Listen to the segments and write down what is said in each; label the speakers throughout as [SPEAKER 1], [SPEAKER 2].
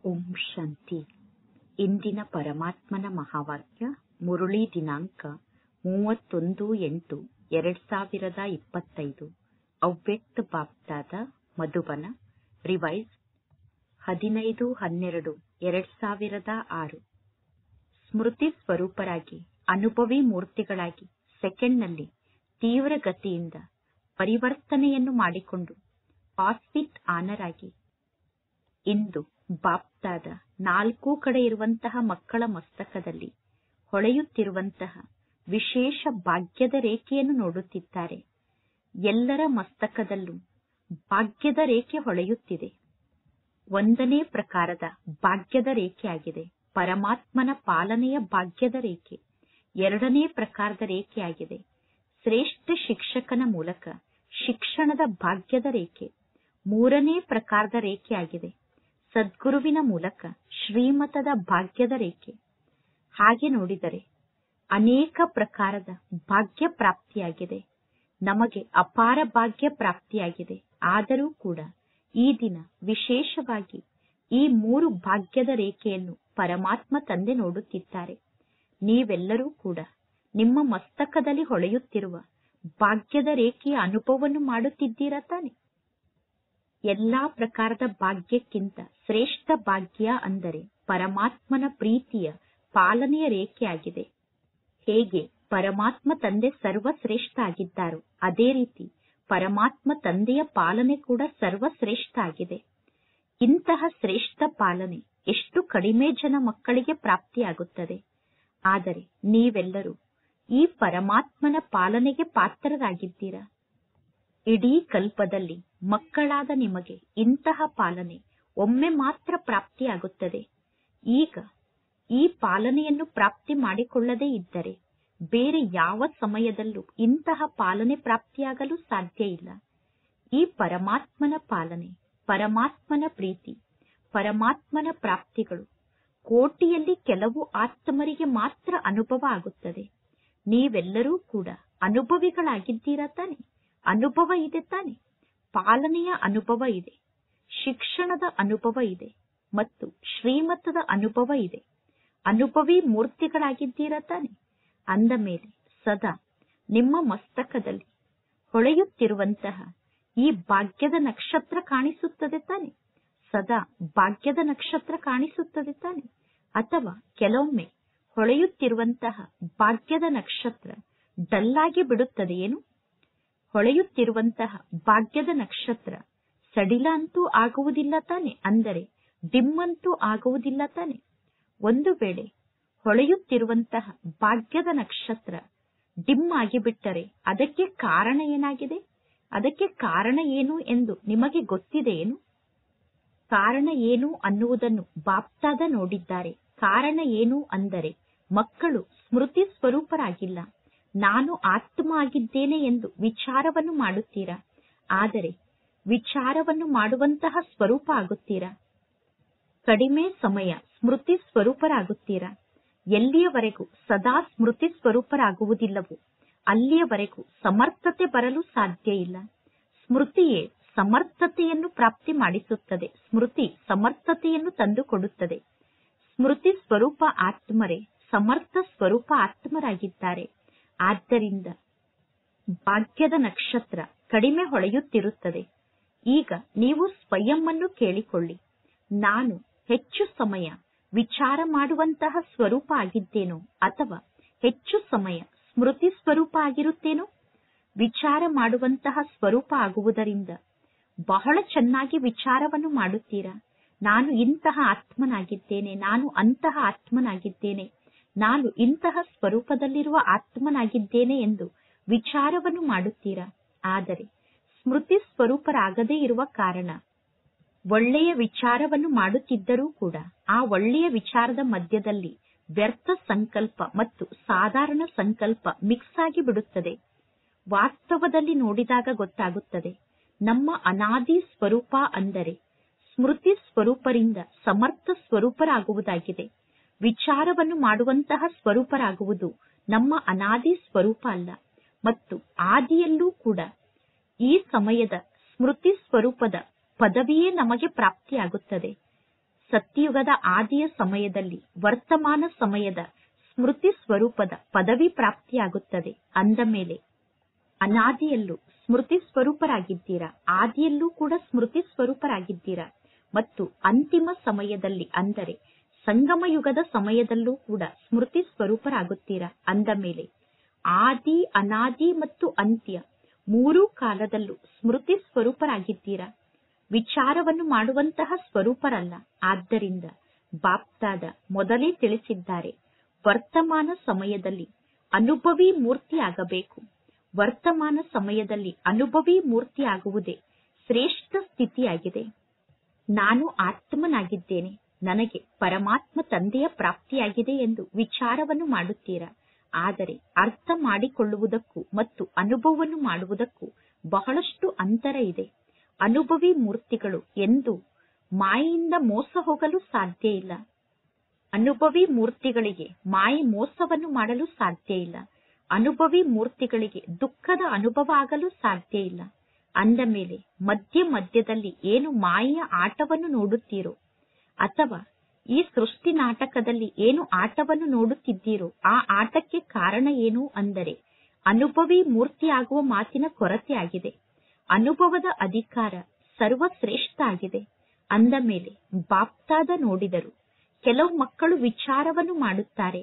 [SPEAKER 1] ಓಂ ಶಾಂತಿ. ಇಂದಿನ ಪರಮಾತ್ಮನ ಮಹಾವಾಕ್ಯ ಮುರುಳಿ ದಿನಾಂಕ 31/8/2025. ಅವ್ಯಕ್ತ ಬಾಪ್ದಾದ ಮಧುಬನ. ರಿವೈಸ್ 15/12/2006. ಸ್ಮೃತಿ ಸ್ವರೂಪರಾಗಿ ಅನುಭವಿ ಮೂರ್ತಿಗಳಾಗಿ ಸೆಕೆಂಡ್ನಲ್ಲಿ ತೀವ್ರ ಗತಿಯಿಂದ ಪರಿವರ್ತನೆಯನ್ನು ಮಾಡಿಕೊಂಡು ಪಾಸ್ವಿತ್ ಆನರ್ ಆಗಿ ಇಂದು ಬಾಪ್ದಾದ 4 ಕಡೆ ಇರುವಂತಹ ಮಕ್ಕಳ ಮಸ್ತಕದಲ್ಲಿ ಹೊಳೆಯುತ್ತಿರುವಂತಹ ವಿಶೇಷ ಭಾಗ್ಯದ ರೇಖೆಯನ್ನು ನೋಡುತ್ತಿದ್ದಾರೆ. ಎಲ್ಲರ ಮಸ್ತಕದಲ್ಲೂ ಭಾಗ್ಯದ ರೇಖೆ ಹೊಳೆಯುತ್ತಿದೆ. 1ನೇ ಪ್ರಕಾರದ ಭಾಗ್ಯದ ರೇಖೆಯಾಗಿದೆ ಪರಮಾತ್ಮನ ಪಾಲನೆಯ ಭಾಗ್ಯದ ರೇಖೆ. 2ನೇ ಪ್ರಕಾರದ ರೇಖೆಯಾಗಿದೆ ಶ್ರೇಷ್ಠ ಶಿಕ್ಷಕನ ಮೂಲಕ ಶಿಕ್ಷಣದ ಭಾಗ್ಯದ ರೇಖೆ. 3ನೇ ಪ್ರಕಾರದ ರೇಖೆಯಾಗಿದೆ ಸದ್ಗುರುವಿನ ಮೂಲಕ ಶ್ರೀಮತದ ಭಾಗ್ಯದ ರೇಖೆ. ಹಾಗೆ ನೋಡಿದರೆ ಅನೇಕ ಪ್ರಕಾರದ ಭಾಗ್ಯ ಪ್ರಾಪ್ತಿಯಾಗಿದೆ. ನಮಗೆ ಅಪಾರ ಭಾಗ್ಯ ಪ್ರಾಪ್ತಿಯಾಗಿದೆ. ಆದರೂ ಕೂಡ ಈ ದಿನ ವಿಶೇಷವಾಗಿ ಈ 3 ಭಾಗ್ಯದ ರೇಖೆಯನ್ನು ಪರಮಾತ್ಮ ತಂದೆ ನೋಡುತ್ತಿದ್ದಾರೆ. ನೀವೆಲ್ಲರೂ ಕೂಡ ನಿಮ್ಮ ಮಸ್ತಕದಲ್ಲಿ ಹೊಳೆಯುತ್ತಿರುವ ಭಾಗ್ಯದ ರೇಖೆಯ ಅನುಭವವನ್ನು ಮಾಡುತ್ತಿದ್ದೀರಾ ತಾನೆ? ಎಲ್ಲಾ ಪ್ರಕಾರದ ಭಾಗ್ಯಕ್ಕಿಂತ ಶ್ರೇಷ್ಠ ಭಾಗ್ಯ ಅಂದರೆ ಪರಮಾತ್ಮನ ಪ್ರೀತಿಯ ಪಾಲನೆಯ ರೇಖೆಯಾಗಿದೆ. ಹೇಗೆ ಪರಮಾತ್ಮ ತಂದೆ ಸರ್ವಶ್ರೇಷ್ಠ ಆಗಿದ್ದಾರೋ ಅದೇ ರೀತಿ ಪರಮಾತ್ಮ ತಂದೆಯ ಪಾಲನೆ ಕೂಡ ಸರ್ವಶ್ರೇಷ್ಠ ಆಗಿದೆ. ಇಂತಹ ಶ್ರೇಷ್ಠ ಪಾಲನೆ ಎಷ್ಟು ಕಡಿಮೆ ಜನ ಮಕ್ಕಳಿಗೆ ಪ್ರಾಪ್ತಿಯಾಗುತ್ತದೆ. ಆದರೆ ನೀವೆಲ್ಲರೂ ಈ ಪರಮಾತ್ಮನ ಪಾಲನೆಗೆ ಪಾತ್ರರಾಗಿದ್ದೀರಾ. ಇಡೀ ಕಲ್ಪದಲ್ಲಿ ಮಕ್ಕಳಾದ ನಿಮಗೆ ಇಂತಹ ಪಾಲನೆ ಒಮ್ಮೆ ಮಾತ್ರ ಪ್ರಾಪ್ತಿಯಾಗುತ್ತದೆ. ಈಗ ಈ ಪಾಲನೆಯನ್ನು ಪ್ರಾಪ್ತಿ ಮಾಡಿಕೊಳ್ಳದೇ ಇದ್ದರೆ ಬೇರೆ ಯಾವ ಸಮಯದಲ್ಲೂ ಇಂತಹ ಪಾಲನೆ ಪ್ರಾಪ್ತಿಯಾಗಲು ಸಾಧ್ಯ ಇಲ್ಲ. ಈ ಪರಮಾತ್ಮನ ಪಾಲನೆ, ಪರಮಾತ್ಮನ ಪ್ರೀತಿ, ಪರಮಾತ್ಮನ ಪ್ರಾಪ್ತಿಗಳು ಕೋಟಿಯಲ್ಲಿ ಕೆಲವು ಆತ್ಮರಿಗೆ ಮಾತ್ರ ಅನುಭವ ಆಗುತ್ತದೆ. ನೀವೆಲ್ಲರೂ ಕೂಡ ಅನುಭವಿಗಳಾಗಿದ್ದೀರಾ ತಾನೆ? ಅನುಭವ ಇದೆ ತಾನೆ? ಪಾಲನೆಯ ಅನುಭವ ಇದೆ, ಶಿಕ್ಷಣದ ಅನುಭವ ಇದೆ ಮತ್ತು ಶ್ರೀಮತದ ಅನುಭವ ಇದೆ. ಅನುಭವಿ ಮೂರ್ತಿಗಳಾಗಿದ್ದೀರಾ ತಾನೆ? ಅಂದ ಮೇಲೆ ಸದಾ ನಿಮ್ಮ ಮಸ್ತಕದಲ್ಲಿ ಹೊಳೆಯುತ್ತಿರುವಂತಹ ಈ ಭಾಗ್ಯದ ನಕ್ಷತ್ರ ಕಾಣಿಸುತ್ತದೆ ತಾನೆ? ಸದಾ ಭಾಗ್ಯದ ನಕ್ಷತ್ರ ಕಾಣಿಸುತ್ತದೆ ತಾನೆ? ಅಥವಾ ಕೆಲವೊಮ್ಮೆ ಹೊಳೆಯುತ್ತಿರುವಂತಹ ಭಾಗ್ಯದ ನಕ್ಷತ್ರ ಡಲ್ಲಾಗಿ ಬಿಡುತ್ತದೆಯೇನು? ಹೊಳೆಯುತ್ತಿರುವಂತಹ ಭಾಗ್ಯದ ನಕ್ಷತ್ರ ಸಡಿಲ ಅಂತೂ ಆಗುವುದಿಲ್ಲ ತಾನೆ? ಅಂದರೆ ಡಿಮ್ ಅಂತೂ ಆಗುವುದಿಲ್ಲ ತಾನೆ? ಒಂದು ವೇಳೆ ಹೊಳೆಯುತ್ತಿರುವಂತಹ ಭಾಗ್ಯದ ನಕ್ಷತ್ರ ಡಿಮ್ ಆಗಿಬಿಟ್ಟರೆ ಅದಕ್ಕೆ ಕಾರಣ ಏನಾಗಿದೆ? ಅದಕ್ಕೆ ಕಾರಣ ಏನು ಎಂದು ನಿಮಗೆ ಗೊತ್ತಿದೆಯೇನು? ಕಾರಣ ಏನು ಅನ್ನುವುದನ್ನು ಬಾಪ್ದಾದ ನೋಡಿದ್ದಾರೆ. ಕಾರಣ ಏನು ಅಂದರೆ ಮಕ್ಕಳು ಸ್ಮೃತಿ ಸ್ವರೂಪರಾಗಿಲ್ಲ. ನಾನು ಆತ್ಮ ಆಗಿದ್ದೇನೆ ಎಂದು ವಿಚಾರವನ್ನು ಮಾಡುತ್ತೀರಾ. ಆದರೆ ವಿಚಾರವನ್ನು ಮಾಡುವಂತಹ ಸ್ವರೂಪ ಆಗುತ್ತೀರಾ? ಕಡಿಮೆ ಸಮಯ ಸ್ಮೃತಿ ಸ್ವರೂಪರಾಗುತ್ತೀರಾ. ಎಲ್ಲಿಯವರೆಗೂ ಸದಾ ಸ್ಮೃತಿ ಸ್ವರೂಪರಾಗುವುದಿಲ್ಲವೋ ಅಲ್ಲಿಯವರೆಗೂ ಸಮರ್ಥತೆ ಬರಲು ಸಾಧ್ಯ ಇಲ್ಲ. ಸ್ಮೃತಿಯೇ ಸಮರ್ಥತೆಯನ್ನು ಪ್ರಾಪ್ತಿ ಮಾಡಿಸುತ್ತದೆ. ಸ್ಮೃತಿ ಸಮರ್ಥತೆಯನ್ನು ತಂದುಕೊಡುತ್ತದೆ. ಸ್ಮೃತಿ ಸ್ವರೂಪ ಆತ್ಮರೇ ಸಮರ್ಥ ಸ್ವರೂಪ ಆತ್ಮರಾಗಿದ್ದಾರೆ. ಆದ್ದರಿಂದ ಭಾಗ್ಯದ ನಕ್ಷತ್ರ ಕಡಿಮೆ ಹೊಳೆಯುತ್ತಿರುತ್ತದೆ. ಈಗ ನೀವು ಸ್ವಯಂ ಅನ್ನು ಕೇಳಿಕೊಳ್ಳಿ, ನಾನು ಹೆಚ್ಚು ಸಮಯ ವಿಚಾರ ಮಾಡುವಂತಹ ಸ್ವರೂಪ ಆಗಿದ್ದೇನೋ ಅಥವಾ ಹೆಚ್ಚು ಸಮಯ ಸ್ಮೃತಿ ಸ್ವರೂಪ ಆಗಿರುತ್ತೇನೋ? ವಿಚಾರ ಮಾಡುವಂತಹ ಸ್ವರೂಪ ಆಗುವುದರಿಂದ ಬಹಳ ಚೆನ್ನಾಗಿ ವಿಚಾರವನ್ನು ಮಾಡುತ್ತೀರಾ. ನಾನು ಇಂತಹ ಆತ್ಮನಾಗಿದ್ದೇನೆ, ನಾನು ಅಂತಹ ಆತ್ಮನಾಗಿದ್ದೇನೆ, ನಾನು ಇಂತಹ ಸ್ವರೂಪದಲ್ಲಿರುವ ಆತ್ಮನಾಗಿದ್ದೇನೆ ಎಂದು ವಿಚಾರವನ್ನು ಮಾಡುತ್ತೀರಾ. ಆದರೆ ಸ್ಮೃತಿ ಸ್ವರೂಪರಾಗದೇ ಇರುವ ಕಾರಣ ಒಳ್ಳೆಯ ವಿಚಾರವನ್ನು ಮಾಡುತ್ತಿದ್ದರೂ ಕೂಡ ಆ ಒಳ್ಳೆಯ ವಿಚಾರದ ಮಧ್ಯದಲ್ಲಿ ವ್ಯರ್ಥ ಸಂಕಲ್ಪ ಮತ್ತು ಸಾಧಾರಣ ಸಂಕಲ್ಪ ಮಿಕ್ಸ್ ಆಗಿ ಬಿಡುತ್ತದೆ. ವಾಸ್ತವದಲ್ಲಿ ನೋಡಿದಾಗ ಗೊತ್ತಾಗುತ್ತದೆ ನಮ್ಮ ಅನಾದಿ ಸ್ವರೂಪ ಅಂದರೆ ಸ್ಮೃತಿ ಸ್ವರೂಪರಿಂದ ಸಮರ್ಥ ಸ್ವರೂಪರಾಗುವುದಾಗಿದೆ. ವಿಚಾರವನ್ನು ಮಾಡುವಂತಹ ಸ್ವರೂಪರಾಗುವುದು ನಮ್ಮ ಅನಾದಿ ಸ್ವರೂಪ ಅಲ್ಲ. ಮತ್ತು ಆದಿಯಲ್ಲೂ ಕೂಡ ಈ ಸಮಯದ ಸ್ಮೃತಿ ಸ್ವರೂಪದ ಪದವಿಯೇ ನಮಗೆ ಪ್ರಾಪ್ತಿಯಾಗುತ್ತದೆ. ಸತ್ಯಯುಗದ ಆದಿಯ ಸಮಯದಲ್ಲಿ ವರ್ತಮಾನ ಸಮಯದ ಸ್ಮೃತಿ ಸ್ವರೂಪದ ಪದವಿ ಪ್ರಾಪ್ತಿಯಾಗುತ್ತದೆ. ಅಂದ ಮೇಲೆ ಅನಾದಿಯಲ್ಲೂ ಸ್ಮೃತಿ ಸ್ವರೂಪರಾಗಿದ್ದೀರಾ, ಆದಿಯಲ್ಲೂ ಕೂಡ ಸ್ಮೃತಿ ಸ್ವರೂಪರಾಗಿದ್ದೀರಾ ಮತ್ತು ಅಂತಿಮ ಸಮಯದಲ್ಲಿ ಅಂದರೆ ಸಂಗಮ ಯುಗದ ಸಮಯದಲ್ಲೂ ಕೂಡ ಸ್ಮೃತಿ ಸ್ವರೂಪರಾಗುತ್ತೀರಾ. ಅಂದ ಮೇಲೆ ಆದಿ, ಅನಾದಿ ಮತ್ತು ಅಂತ್ಯ ಮೂರೂ ಕಾಲದಲ್ಲೂ ಸ್ಮೃತಿ ಸ್ವರೂಪರಾಗಿದ್ದೀರಾ. ವಿಚಾರವನ್ನು ಮಾಡುವಂತಹ ಸ್ವರೂಪರಲ್ಲ. ಆದ್ದರಿಂದ ಬಾಪ್ದಾದ ಮೊದಲೇ ತಿಳಿಸಿದ್ದಾರೆ, ವರ್ತಮಾನ ಸಮಯದಲ್ಲಿ ಅನುಭವಿ ಮೂರ್ತಿಯಾಗಬೇಕು. ವರ್ತಮಾನ ಸಮಯದಲ್ಲಿ ಅನುಭವಿ ಮೂರ್ತಿಯಾಗುವುದೇ ಶ್ರೇಷ್ಠ ಸ್ಥಿತಿಯಾಗಿದೆ. ನಾನು ಆತ್ಮನಾಗಿದ್ದೇನೆ, ನನಗೆ ಪರಮಾತ್ಮ ತಂದೆಯ ಪ್ರಾಪ್ತಿಯಾಗಿದೆ ಎಂದು ವಿಚಾರವನ್ನು ಮಾಡುತ್ತೀರಾ. ಆದರೆ ಅರ್ಥ ಮಾಡಿಕೊಳ್ಳುವುದಕ್ಕೂ ಮತ್ತು ಅನುಭವವನ್ನು ಮಾಡುವುದಕ್ಕೂ ಬಹಳಷ್ಟು ಅಂತರ ಇದೆ. ಅನುಭವಿ ಮೂರ್ತಿಗಳು ಎಂದೂ ಮಾಯೆಯಿಂದ ಮೋಸ ಹೋಗಲು ಸಾಧ್ಯ ಇಲ್ಲ. ಅನುಭವಿ ಮೂರ್ತಿಗಳಿಗೆ ಮಾಯೆ ಮೋಸವನ್ನು ಮಾಡಲು ಸಾಧ್ಯ ಇಲ್ಲ. ಅನುಭವಿ ಮೂರ್ತಿಗಳಿಗೆ ದುಃಖದ ಅನುಭವ ಆಗಲು ಸಾಧ್ಯ ಇಲ್ಲ. ಅಂದ ಮೇಲೆ ಮಧ್ಯ ಮಧ್ಯದಲ್ಲಿ ಏನು ಮಾಯೆಯ ಆಟವನ್ನು ನೋಡುತ್ತೀರೋ ಅಥವಾ ಈ ಸೃಷ್ಟಿ ನಾಟಕದಲ್ಲಿ ಏನು ಆಟವನ್ನು ನೋಡುತ್ತಿದ್ದೀರೋ ಆ ಆಟಕ್ಕೆ ಕಾರಣ ಏನು ಅಂದರೆ ಅನುಭವಿ ಮೂರ್ತಿಯಾಗುವ ಮಾತಿನ ಕೊರತೆ ಆಗಿದೆ. ಅನುಭವದ ಅಧಿಕಾರ ಸರ್ವಶ್ರೇಷ್ಠ ಆಗಿದೆ. ಅಂದ ಮೇಲೆ ಬಾಪ್ತಾದ ನೋಡಿದರು ಕೆಲವು ಮಕ್ಕಳು ವಿಚಾರವನ್ನು ಮಾಡುತ್ತಾರೆ,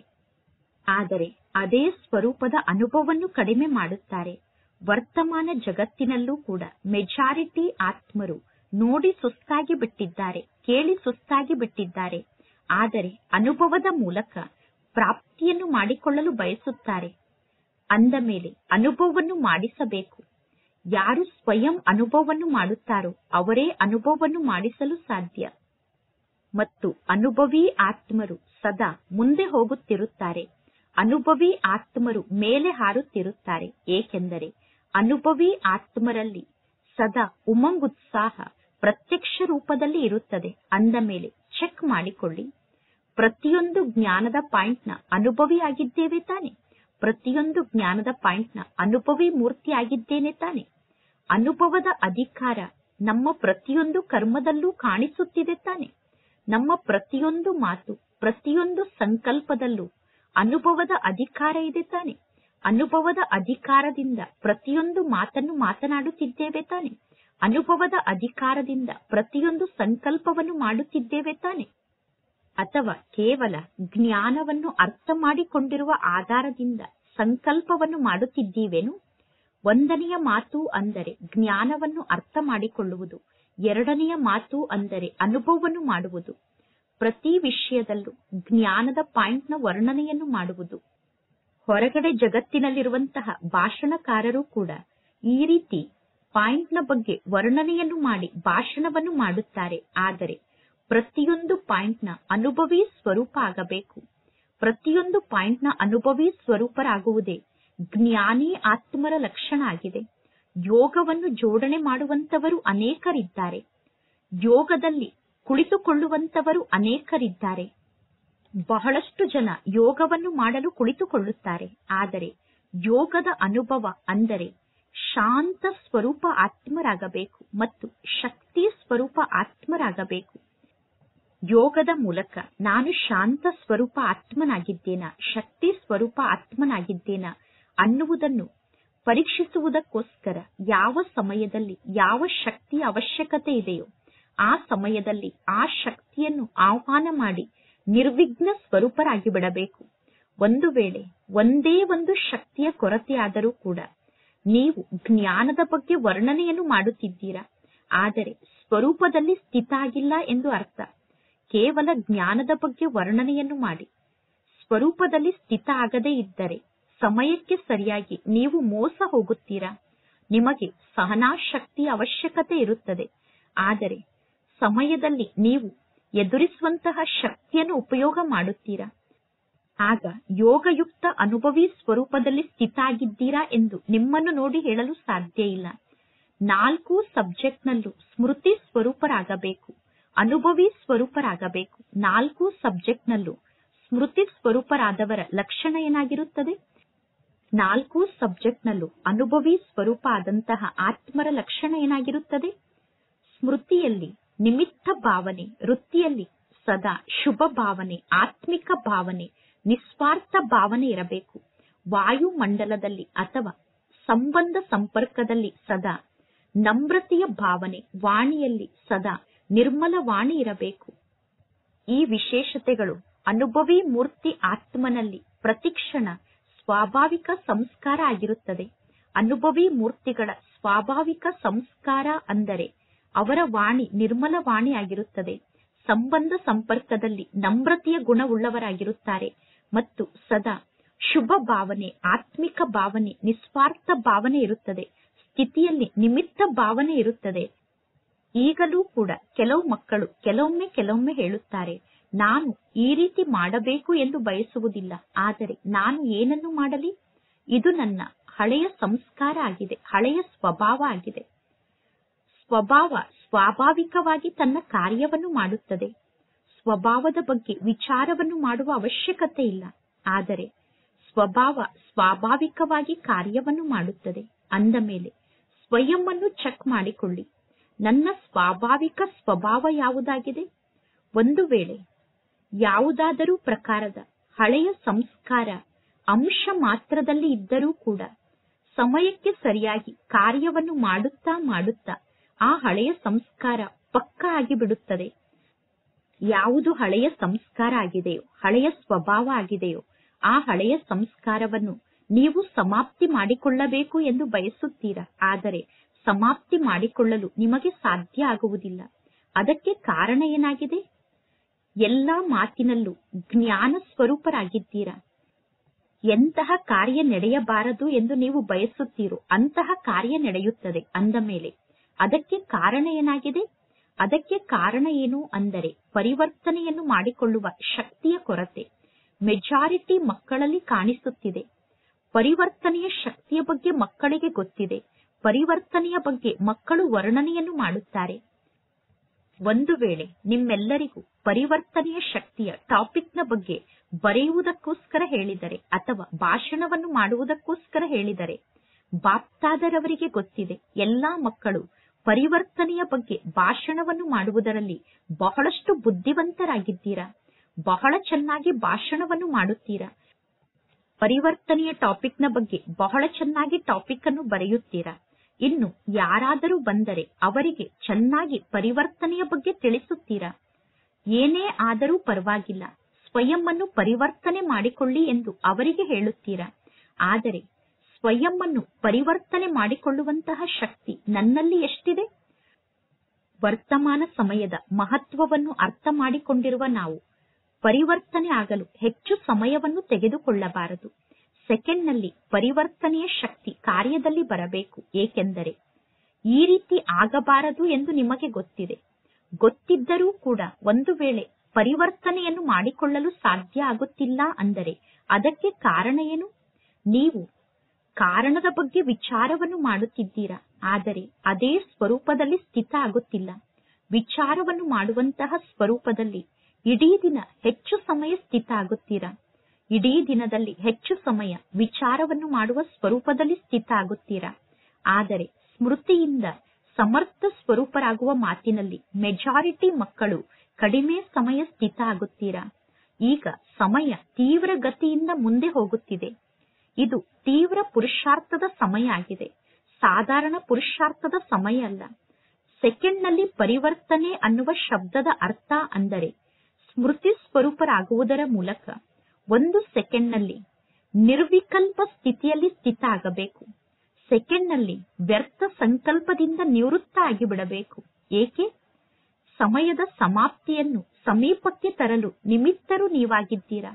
[SPEAKER 1] ಆದರೆ ಅದೇ ಸ್ವರೂಪದ ಅನುಭವವನ್ನು ಕಡಿಮೆ ಮಾಡುತ್ತಾರೆ. ವರ್ತಮಾನ ಜಗತ್ತಿನಲ್ಲೂ ಕೂಡ ಮೆಜಾರಿಟಿ ಆತ್ಮರು ನೋಡಿ ಸುಸ್ತಾಗಿ ಬಿಟ್ಟಿದ್ದಾರೆ, ಕೇಳಿ ಸುಸ್ತಾಗಿ ಬಿಟ್ಟಿದ್ದಾರೆ. ಆದರೆ ಅನುಭವದ ಮೂಲಕ ಪ್ರಾಪ್ತಿಯನ್ನು ಮಾಡಿಕೊಳ್ಳಲು ಬಯಸುತ್ತಾರೆ. ಅಂದ ಮೇಲೆ ಅನುಭವವನ್ನು ಮಾಡಿಸಬೇಕು. ಯಾರು ಸ್ವಯಂ ಅನುಭವವನ್ನು ಮಾಡುತ್ತಾರೋ ಅವರೇ ಅನುಭವವನ್ನು ಮಾಡಿಸಲು ಸಾಧ್ಯ. ಮತ್ತು ಅನುಭವಿ ಆತ್ಮರು ಸದಾ ಮುಂದೆ ಹೋಗುತ್ತಿರುತ್ತಾರೆ. ಅನುಭವಿ ಆತ್ಮರು ಮೇಲೆ ಹಾರುತ್ತಿರುತ್ತಾರೆ. ಏಕೆಂದರೆ ಅನುಭವಿ ಆತ್ಮರಲ್ಲಿ ಸದಾ ಉಮಂಗುತ್ಸಾಹ ಪ್ರತ್ಯಕ್ಷ ರೂಪದಲ್ಲಿ ಇರುತ್ತದೆ. ಅಂದ ಮೇಲೆ ಚೆಕ್ ಮಾಡಿಕೊಳ್ಳಿ, ಪ್ರತಿಯೊಂದು ಜ್ಞಾನದ ಪಾಯಿಂಟ್ನ ಅನುಭವಿ ಆಗಿದ್ದೇವೆ ತಾನೆ? ಪ್ರತಿಯೊಂದು ಜ್ಞಾನದ ಪಾಯಿಂಟ್ನ ಅನುಭವಿ ಮೂರ್ತಿ ಆಗಿದ್ದೇನೆ ತಾನೆ? ಅನುಭವದ ಅಧಿಕಾರ ನಮ್ಮ ಪ್ರತಿಯೊಂದು ಕರ್ಮದಲ್ಲೂ ಕಾಣಿಸುತ್ತಿದೆ ತಾನೆ? ನಮ್ಮ ಪ್ರತಿಯೊಂದು ಮಾತು, ಪ್ರತಿಯೊಂದು ಸಂಕಲ್ಪದಲ್ಲೂ ಅನುಭವದ ಅಧಿಕಾರ ಇದೆ ತಾನೆ? ಅನುಭವದ ಅಧಿಕಾರದಿಂದ ಪ್ರತಿಯೊಂದು ಮಾತನ್ನು ಮಾತನಾಡುತ್ತಿದ್ದೇವೆ ತಾನೆ? ಅನುಭವದ ಅಧಿಕಾರದಿಂದ ಪ್ರತಿಯೊಂದು ಸಂಕಲ್ಪವನ್ನು ಮಾಡುತ್ತಿದ್ದೇವೆ ತಾನೆ? ಅಥವಾ ಕೇವಲ ಜ್ಞಾನವನ್ನು ಅರ್ಥ ಮಾಡಿಕೊಂಡಿರುವ ಆಧಾರದಿಂದ ಸಂಕಲ್ಪವನ್ನು ಮಾಡುತ್ತಿದ್ದೀವೇನು? ಒಂದನೆಯ ಮಾತು ಅಂದರೆ ಜ್ಞಾನವನ್ನು ಅರ್ಥ ಮಾಡಿಕೊಳ್ಳುವುದು, ಎರಡನೆಯ ಮಾತು ಅಂದರೆ ಅನುಭವವನ್ನು ಮಾಡುವುದು. ಪ್ರತಿ ವಿಷಯದಲ್ಲೂ ಜ್ಞಾನದ ಪಾಯಿಂಟ್ನ ವರ್ಣನೆಯನ್ನು ಮಾಡುವುದು. ಹೊರಗಡೆ ಜಗತ್ತಿನಲ್ಲಿರುವಂತಹ ಭಾಷಣಕಾರರು ಕೂಡ ಈ ರೀತಿ ಪಾಯಿಂಟ್ನ ಬಗ್ಗೆ ವರ್ಣನೆಯನ್ನು ಮಾಡಿ ಭಾಷಣವನ್ನು ಮಾಡುತ್ತಾರೆ. ಆದರೆ ಪ್ರತಿಯೊಂದು ಪಾಯಿಂಟ್ನ ಅನುಭವಿ ಸ್ವರೂಪ ಆಗಬೇಕು. ಪ್ರತಿಯೊಂದು ಪಾಯಿಂಟ್ನ ಅನುಭವಿ ಸ್ವರೂಪರಾಗುವುದೇ ಜ್ಞಾನಿ ಆತ್ಮರ ಲಕ್ಷಣ ಆಗಿದೆ. ಯೋಗವನ್ನು ಜೋಡಣೆ ಮಾಡುವಂತವರು ಅನೇಕರಿದ್ದಾರೆ, ಯೋಗದಲ್ಲಿ ಕುಳಿತುಕೊಳ್ಳುವಂತವರು ಅನೇಕರಿದ್ದಾರೆ. ಬಹಳಷ್ಟು ಜನ ಯೋಗವನ್ನು ಮಾಡಲು ಕುಳಿತುಕೊಳ್ಳುತ್ತಾರೆ, ಆದರೆ ಯೋಗದ ಅನುಭವ ಅಂದರೆ ಶಾಂತ ಸ್ವರೂಪ ಆತ್ಮರಾಗಬೇಕು ಮತ್ತು ಶಕ್ತಿ ಸ್ವರೂಪ ಆತ್ಮರಾಗಬೇಕು. ಯೋಗದ ಮೂಲಕ ನಾನು ಶಾಂತ ಸ್ವರೂಪ ಆತ್ಮನಾಗಿದ್ದೇನಾ, ಶಕ್ತಿ ಸ್ವರೂಪ ಆತ್ಮನಾಗಿದ್ದೇನಾ ಅನ್ನುವುದನ್ನು ಪರೀಕ್ಷಿಸುವುದಕ್ಕೋಸ್ಕರ ಯಾವ ಸಮಯದಲ್ಲಿ ಯಾವ ಶಕ್ತಿಯ ಅವಶ್ಯಕತೆ ಇದೆಯೋ ಆ ಸಮಯದಲ್ಲಿ ಆ ಶಕ್ತಿಯನ್ನು ಆಹ್ವಾನ ಮಾಡಿ ನಿರ್ವಿಘ್ನ ಸ್ವರೂಪರಾಗಿ ಬಿಡಬೇಕು. ಒಂದು ವೇಳೆ ಒಂದೇ ಒಂದು ಶಕ್ತಿಯ ಕೊರತೆಯಾದರೂ ಕೂಡ ನೀವು ಜ್ಞಾನದ ಬಗ್ಗೆ ವರ್ಣನೆಯನ್ನು ಮಾಡುತ್ತಿದ್ದೀರಾ, ಆದರೆ ಸ್ವರೂಪದಲ್ಲಿ ಸ್ಥಿತ ಆಗಿಲ್ಲ ಎಂದು ಅರ್ಥ. ಕೇವಲ ಜ್ಞಾನದ ಬಗ್ಗೆ ವರ್ಣನೆಯನ್ನು ಮಾಡಿ ಸ್ವರೂಪದಲ್ಲಿ ಸ್ಥಿತ ಆಗದೇ ಇದ್ದರೆ ಸಮಯಕ್ಕೆ ಸರಿಯಾಗಿ ನೀವು ಮೋಸ ಹೋಗುತ್ತೀರಾ. ನಿಮಗೆ ಸಹನಾ ಶಕ್ತಿಯ ಅವಶ್ಯಕತೆ ಇರುತ್ತದೆ, ಆದರೆ ಸಮಯದಲ್ಲಿ ನೀವು ಎದುರಿಸುವಂತಹ ಶಕ್ತಿಯನ್ನು ಉಪಯೋಗ ಮಾಡುತ್ತೀರಾ. ಆಗ ಯೋಗಯುಕ್ತ ಅನುಭವಿ ಸ್ವರೂಪದಲ್ಲಿ ಸ್ಥಿತ ಆಗಿದ್ದೀರಾ ಎಂದು ನಿಮ್ಮನ್ನು ನೋಡಿ ಹೇಳಲು ಸಾಧ್ಯ ಇಲ್ಲ. 4 ಸಬ್ಜೆಕ್ಟ್ನಲ್ಲೂ ಸ್ಮೃತಿ ಸ್ವರೂಪರಾಗಬೇಕು, ಅನುಭವಿ ಸ್ವರೂಪರಾಗಬೇಕು. 4 ಸಬ್ಜೆಕ್ಟ್ನಲ್ಲೂ ಸ್ಮೃತಿ ಸ್ವರೂಪರಾದವರ ಲಕ್ಷಣ ಏನಾಗಿರುತ್ತದೆ? 4 ಸಬ್ಜೆಕ್ಟ್ನಲ್ಲೂ ಅನುಭವಿ ಸ್ವರೂಪ ಆದಂತಹ ಆತ್ಮರ ಲಕ್ಷಣ ಏನಾಗಿರುತ್ತದೆ? ಸ್ಮೃತಿಯಲ್ಲಿ ನಿಮಿತ್ತ ಭಾವನೆ, ವೃತ್ತಿಯಲ್ಲಿ ಸದಾ ಶುಭ ಭಾವನೆ, ಆತ್ಮಿಕ ಭಾವನೆ, ನಿಸ್ವಾರ್ಥ ಭಾವನೆ ಇರಬೇಕು. ವಾಯುಮಂಡಲದಲ್ಲಿ ಅಥವಾ ಸಂಬಂಧ ಸಂಪರ್ಕದಲ್ಲಿ ಸದಾ ನಮ್ರತೆಯ ಭಾವನೆ, ವಾಣಿಯಲ್ಲಿ ಸದಾ ನಿರ್ಮಲ ವಾಣಿ ಇರಬೇಕು. ಈ ವಿಶೇಷತೆಗಳು ಅನುಭವಿ ಮೂರ್ತಿ ಆತ್ಮನಲ್ಲಿ ಪ್ರತಿಕ್ಷಣ ಸ್ವಾಭಾವಿಕ ಸಂಸ್ಕಾರ ಆಗಿರುತ್ತದೆ. ಅನುಭವಿ ಮೂರ್ತಿಗಳ ಸ್ವಾಭಾವಿಕ ಸಂಸ್ಕಾರ ಅಂದರೆ ಅವರ ವಾಣಿ ನಿರ್ಮಲ ವಾಣಿ ಆಗಿರುತ್ತದೆ. ಸಂಬಂಧ ಸಂಪರ್ಕದಲ್ಲಿ ನಮ್ರತೆಯ ಗುಣವುಳ್ಳವರಾಗಿರುತ್ತಾರೆ ಮತ್ತು ಸದಾ ಶುಭ ಭಾವನೆ, ಆತ್ಮಿಕ ಭಾವನೆ, ನಿಸ್ವಾರ್ಥ ಭಾವನೆ ಇರುತ್ತದೆ. ಸ್ಥಿತಿಯಲ್ಲಿ ನಿಮಿತ್ತ ಭಾವನೆ ಇರುತ್ತದೆ. ಈಗಲೂ ಕೂಡ ಕೆಲವು ಮಕ್ಕಳು ಕೆಲವೊಮ್ಮೆ ಹೇಳುತ್ತಾರೆ, ನಾನು ಈ ರೀತಿ ಮಾಡಬೇಕು ಎಂದು ಬಯಸುವುದಿಲ್ಲ, ಆದರೆ ನಾನು ಏನನ್ನು ಮಾಡಲಿ? ಇದು ನನ್ನ ಹಳೆಯ ಸಂಸ್ಕಾರ ಆಗಿದೆ, ಹಳೆಯ ಸ್ವಭಾವ ಆಗಿದೆ. ಸ್ವಭಾವ ಸ್ವಾಭಾವಿಕವಾಗಿ ತನ್ನ ಕಾರ್ಯವನ್ನು ಮಾಡುತ್ತದೆ. ಸ್ವಭಾವದ ಬಗ್ಗೆ ವಿಚಾರವನ್ನು ಮಾಡುವ ಅವಶ್ಯಕತೆ ಇಲ್ಲ, ಆದರೆ ಸ್ವಭಾವ ಸ್ವಾಭಾವಿಕವಾಗಿ ಕಾರ್ಯವನ್ನು ಮಾಡುತ್ತದೆ. ಅಂದ ಮೇಲೆ ಸ್ವಯಂ ಅನ್ನು ಚೆಕ್ ಮಾಡಿಕೊಳ್ಳಿ. ನನ್ನ ಸ್ವಾಭಾವಿಕ ಸ್ವಭಾವ ಯಾವುದಾಗಿದೆ? ಒಂದು ವೇಳೆ ಯಾವುದಾದರೂ ಪ್ರಕಾರದ ಹಳೆಯ ಸಂಸ್ಕಾರ ಅಂಶ ಮಾತ್ರದಲ್ಲಿ ಇದ್ದರೂ ಕೂಡ ಸಮಯಕ್ಕೆ ಸರಿಯಾಗಿ ಕಾರ್ಯವನ್ನು ಮಾಡುತ್ತಾ ಆ ಹಳೆಯ ಸಂಸ್ಕಾರ ಪಕ್ಕಾ ಆಗಿಬಿಡುತ್ತದೆ. ಯಾವುದು ಹಳೆಯ ಸಂಸ್ಕಾರ ಆಗಿದೆಯೋ, ಹಳೆಯ ಸ್ವಭಾವ ಆಗಿದೆಯೋ, ಆ ಹಳೆಯ ಸಂಸ್ಕಾರವನ್ನು ನೀವು ಸಮಾಪ್ತಿ ಮಾಡಿಕೊಳ್ಳಬೇಕು ಎಂದು ಬಯಸುತ್ತೀರಾ. ಆದರೆ ಸಮಾಪ್ತಿ ಮಾಡಿಕೊಳ್ಳಲು ನಿಮಗೆ ಸಾಧ್ಯ ಆಗುವುದಿಲ್ಲ. ಅದಕ್ಕೆ ಕಾರಣ ಏನಾಗಿದೆ? ಎಲ್ಲಾ ಮಾತಿನಲ್ಲೂ ಜ್ಞಾನ ಸ್ವರೂಪರಾಗಿದ್ದೀರಾ. ಎಂತಹ ಕಾರ್ಯ ನಡೆಯಬಾರದು ಎಂದು ನೀವು ಬಯಸುತ್ತೀರೋ ಅಂತಹ ಕಾರ್ಯ ನಡೆಯುತ್ತದೆ. ಅಂದ ಮೇಲೆ ಅದಕ್ಕೆ ಕಾರಣ ಏನಾಗಿದೆ? ಅದಕ್ಕೆ ಕಾರಣ ಏನು ಅಂದರೆ ಪರಿವರ್ತನೆಯನ್ನು ಮಾಡಿಕೊಳ್ಳುವ ಶಕ್ತಿಯ ಕೊರತೆ ಮೆಜಾರಿಟಿ ಮಕ್ಕಳಲ್ಲಿ ಕಾಣಿಸುತ್ತಿದೆ. ಪರಿವರ್ತನೆಯ ಶಕ್ತಿಯ ಬಗ್ಗೆ ಮಕ್ಕಳಿಗೆ ಗೊತ್ತಿದೆ. ಪರಿವರ್ತನೆಯ ಬಗ್ಗೆ ಮಕ್ಕಳು ವರ್ಣನೆಯನ್ನು ಮಾಡುತ್ತಾರೆ. ಒಂದು ವೇಳೆ ನಿಮ್ಮೆಲ್ಲರಿಗೂ ಪರಿವರ್ತನೆಯ ಶಕ್ತಿಯ ಟಾಪಿಕ್ನ ಬಗ್ಗೆ ಬರೆಯುವುದಕ್ಕೋಸ್ಕರ ಹೇಳಿದರೆ ಅಥವಾ ಭಾಷಣವನ್ನು ಮಾಡುವುದಕ್ಕೋಸ್ಕರ ಹೇಳಿದರೆ, ಬಾಪ್ತಾದರವರಿಗೆ ಗೊತ್ತಿದೆ ಎಲ್ಲಾ ಮಕ್ಕಳು ಪರಿವರ್ತನೆಯ ಬಗ್ಗೆ ಭಾಷಣವನ್ನು ಮಾಡುವುದರಲ್ಲಿ ಬಹಳಷ್ಟು ಬುದ್ಧಿವಂತರಾಗಿದ್ದೀರಾ, ಬಹಳ ಚೆನ್ನಾಗಿ ಭಾಷಣವನ್ನು ಮಾಡುತ್ತೀರಾ, ಪರಿವರ್ತನೆಯ ಟಾಪಿಕ್ನ ಬಗ್ಗೆ ಬಹಳ ಚೆನ್ನಾಗಿ ಟಾಪಿಕ್ ಅನ್ನು ಬರೆಯುತ್ತೀರಾ. ಇನ್ನು ಯಾರಾದರೂ ಬಂದರೆ ಅವರಿಗೆ ಚೆನ್ನಾಗಿ ಪರಿವರ್ತನೆಯ ಬಗ್ಗೆ ತಿಳಿಸುತ್ತೀರಾ. ಏನೇ ಆದರೂ ಪರವಾಗಿಲ್ಲ, ಸ್ವಯಂ ಅನ್ನು ಪರಿವರ್ತನೆ ಮಾಡಿಕೊಳ್ಳಿ ಎಂದು ಅವರಿಗೆ ಹೇಳುತ್ತೀರಾ. ಆದರೆ ಸ್ವಯಂ ಅನ್ನು ಪರಿವರ್ತನೆ ಮಾಡಿಕೊಳ್ಳುವಂತಹ ಶಕ್ತಿ ನನ್ನಲ್ಲಿ ಎಷ್ಟಿದೆ? ವರ್ತಮಾನ ಸಮಯದ ಮಹತ್ವವನ್ನು ಅರ್ಥ ಮಾಡಿಕೊಂಡಿರುವ ನಾವು ಪರಿವರ್ತನೆ ಆಗಲು ಹೆಚ್ಚು ಸಮಯವನ್ನು ತೆಗೆದುಕೊಳ್ಳಬಾರದು. ಸೆಕೆಂಡ್ನಲ್ಲಿ ಪರಿವರ್ತನೆಯ ಶಕ್ತಿ ಕಾರ್ಯದಲ್ಲಿ ಬರಬೇಕು. ಏಕೆಂದರೆ ಈ ರೀತಿ ಆಗಬಾರದು ಎಂದು ನಿಮಗೆ ಗೊತ್ತಿದೆ. ಗೊತ್ತಿದ್ದರೂ ಕೂಡ ಒಂದು ವೇಳೆ ಪರಿವರ್ತನೆಯನ್ನು ಮಾಡಿಕೊಳ್ಳಲು ಸಾಧ್ಯ ಆಗುತ್ತಿಲ್ಲ ಅಂದರೆ ಅದಕ್ಕೆ ಕಾರಣ ಏನು? ನೀವು ಕಾರಣದ ಬಗ್ಗೆ ವಿಚಾರವನ್ನು ಮಾಡುತ್ತಿದ್ದೀರಾ, ಆದರೆ ಅದೇ ಸ್ವರೂಪದಲ್ಲಿ ಸ್ಥಿತ ಆಗುತ್ತಿಲ್ಲ. ವಿಚಾರವನ್ನು ಮಾಡುವಂತಹ ಸ್ವರೂಪದಲ್ಲಿ ಇಡೀ ದಿನ ಹೆಚ್ಚು ಸಮಯ ಸ್ಥಿತ ಆಗುತ್ತೀರಾ. ಇಡೀ ದಿನದಲ್ಲಿ ಹೆಚ್ಚು ಸಮಯ ವಿಚಾರವನ್ನು ಮಾಡುವ ಸ್ವರೂಪದಲ್ಲಿ ಸ್ಥಿತ ಆಗುತ್ತೀರಾ. ಆದರೆ ಸ್ಮೃತಿಯಿಂದ ಸಮರ್ಥ ಸ್ವರೂಪರಾಗುವ ಮಾತಿನಲ್ಲಿ ಮೆಜಾರಿಟಿ ಮಕ್ಕಳು ಕಡಿಮೆ ಸಮಯ ಸ್ಥಿತ ಆಗುತ್ತೀರಾ. ಈಗ ಸಮಯ ತೀವ್ರ ಗತಿಯಿಂದ ಮುಂದೆ ಹೋಗುತ್ತಿದೆ. ಇದು ತೀವ್ರ ಪುರುಷಾರ್ಥದ ಸಮಯ ಆಗಿದೆ, ಸಾಧಾರಣ ಪುರುಷಾರ್ಥದ ಸಮಯ ಅಲ್ಲ. ಸೆಕೆಂಡ್ನಲ್ಲಿ ಪರಿವರ್ತನೆ ಅನ್ನುವ ಶಬ್ದದ ಅರ್ಥ ಅಂದರೆ ಸ್ಮೃತಿ ಸ್ವರೂಪರಾಗುವುದರ ಮೂಲಕ ಒಂದು ಸೆಕೆಂಡ್ನಲ್ಲಿ ನಿರ್ವಿಕಲ್ಪ ಸ್ಥಿತಿಯಲ್ಲಿ ಸ್ಥಿತ ಆಗಬೇಕು. ಸೆಕೆಂಡ್ನಲ್ಲಿ ವ್ಯರ್ಥ ಸಂಕಲ್ಪದಿಂದ ನಿವೃತ್ತ ಆಗಿಬಿಡಬೇಕು. ಏಕೆ? ಸಮಯದ ಸಮಾಪ್ತಿಯನ್ನು ಸಮೀಪಕ್ಕೆ ತರಲು ನಿಮಿತ್ತರು ನೀವಾಗಿದ್ದೀರಾ.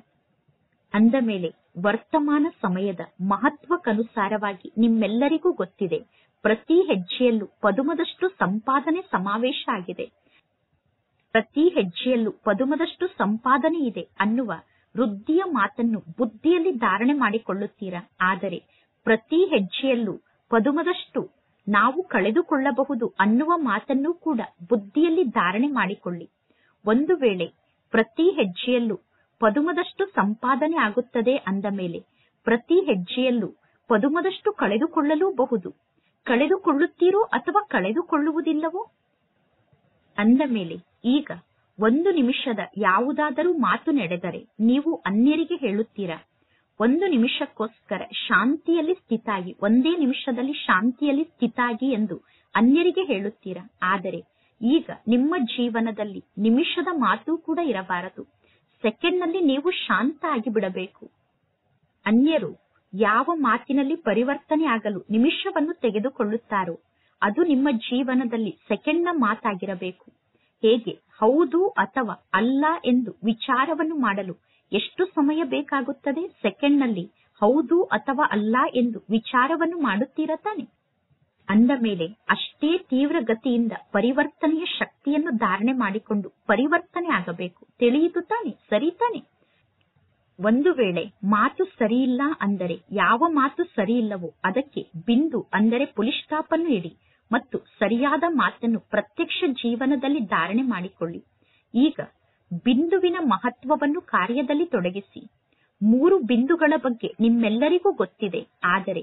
[SPEAKER 1] ಅಂದ ಮೇಲೆ ವರ್ತಮಾನ ಸಮಯದ ಮಹತ್ವಕ್ಕನುಸಾರವಾಗಿ ನಿಮ್ಮೆಲ್ಲರಿಗೂ ಗೊತ್ತಿದೆ, ಪ್ರತಿ ಹೆಜ್ಜೆಯಲ್ಲೂ ಪದುಮದಷ್ಟು ಸಂಪಾದನೆ ಸಮಾವೇಶ ಆಗಿದೆ. ಪ್ರತಿ ಹೆಜ್ಜೆಯಲ್ಲೂ ಪದುಮದಷ್ಟು ಸಂಪಾದನೆ ಇದೆ ಅನ್ನುವ ವೃದ್ಧಿಯ ಮಾತನ್ನು ಬುದ್ಧಿಯಲ್ಲಿ ಧಾರಣೆ ಮಾಡಿಕೊಳ್ಳುತ್ತೀರಾ. ಆದರೆ ಪ್ರತಿ ಹೆಜ್ಜೆಯಲ್ಲೂ ಪದುಮದಷ್ಟು ನಾವು ಕಳೆದುಕೊಳ್ಳಬಹುದು ಅನ್ನುವ ಮಾತನ್ನು ಕೂಡ ಬುದ್ಧಿಯಲ್ಲಿ ಧಾರಣೆ ಮಾಡಿಕೊಳ್ಳಿ. ಒಂದು ವೇಳೆ ಪ್ರತಿ ಹೆಜ್ಜೆಯಲ್ಲೂ ಪದುಮದಷ್ಟು ಸಂಪಾದನೆ ಆಗುತ್ತದೆ ಅಂದ ಮೇಲೆ ಪ್ರತಿ ಹೆಜ್ಜೆಯಲ್ಲೂ ಪದುಮದಷ್ಟು ಕಳೆದುಕೊಳ್ಳಲೂಬಹುದು. ಕಳೆದುಕೊಳ್ಳುತ್ತೀರೋ ಅಥವಾ ಕಳೆದುಕೊಳ್ಳುವುದಿಲ್ಲವೋ? ಅಂದ ಮೇಲೆ ಈಗ 1 ನಿಮಿಷದ ಯಾವುದಾದರೂ ಮಾತು ನಡೆದರೆ ನೀವು ಅನ್ಯರಿಗೆ ಹೇಳುತ್ತೀರಾ? 1 ನಿಮಿಷಕ್ಕೋಸ್ಕರ ಶಾಂತಿಯಲ್ಲಿ ಸ್ಥಿತಾಗಿ, 1 ನಿಮಿಷದಲ್ಲಿ ಶಾಂತಿಯಲ್ಲಿ ಸ್ಥಿತಾಗಿ ಎಂದು ಅನ್ಯರಿಗೆ ಹೇಳುತ್ತೀರಾ? ಆದರೆ ಈಗ ನಿಮ್ಮ ಜೀವನದಲ್ಲಿ ನಿಮಿಷದ ಮಾತು ಕೂಡ ಇರಬಾರದು. ಸೆಕೆಂಡ್ನಲ್ಲಿ ನೀವು ಶಾಂತ ಆಗಿ ಬಿಡಬೇಕು. ಅನ್ಯರು ಯಾವ ಮಾತಿನಲ್ಲಿ ಪರಿವರ್ತನೆ ಆಗಲು ನಿಮಿಷವನ್ನು ತೆಗೆದುಕೊಳ್ಳುತ್ತಾರೋ ಅದು ನಿಮ್ಮ ಜೀವನದಲ್ಲಿ ಸೆಕೆಂಡ್ನ ಮಾತಾಗಿರಬೇಕು. ಹೇಗೆ ಹೌದು ಅಥವಾ ಅಲ್ಲ ಎಂದು ವಿಚಾರವನ್ನು ಮಾಡಲು ಎಷ್ಟು ಸಮಯ ಬೇಕಾಗುತ್ತದೆ? ಸೆಕೆಂಡ್ನಲ್ಲಿ ಹೌದು ಅಥವಾ ಅಲ್ಲ ಎಂದು ವಿಚಾರವನ್ನು ಮಾಡುತ್ತೀರಾ ತಾನೆ? ಅಂದ ಮೇಲೆ ಅಷ್ಟೇ ತೀವ್ರ ಗತಿಯಿಂದ ಪರಿವರ್ತನೆಯ ಶಕ್ತಿಯನ್ನು ಧಾರಣೆ ಮಾಡಿಕೊಂಡು ಪರಿವರ್ತನೆ ಆಗಬೇಕು. ತಿಳಿಯಿತು ತಾನೆ? ಸರಿ ತಾನೆ? ಒಂದು ವೇಳೆ ಮಾತು ಸರಿಯಿಲ್ಲ ಅಂದರೆ ಯಾವ ಮಾತು ಸರಿಯಿಲ್ಲವೋ ಅದಕ್ಕೆ ಬಿಂದು ಅಂದರೆ ಪುಲಿಸ್ ಸ್ಟಾಪ್ ಅನ್ನು ಇಡಿ ಮತ್ತು ಸರಿಯಾದ ಮಾತನ್ನು ಪ್ರತ್ಯಕ್ಷ ಜೀವನದಲ್ಲಿ ಧಾರಣೆ ಮಾಡಿಕೊಳ್ಳಿ. ಈಗ ಬಿಂದುವಿನ ಮಹತ್ವವನ್ನು ಕಾರ್ಯದಲ್ಲಿ ತೊಡಗಿಸಿ. 3 ಬಿಂದುಗಳ ಬಗ್ಗೆ ನಿಮ್ಮೆಲ್ಲರಿಗೂ ಗೊತ್ತಿದೆ. ಆದರೆ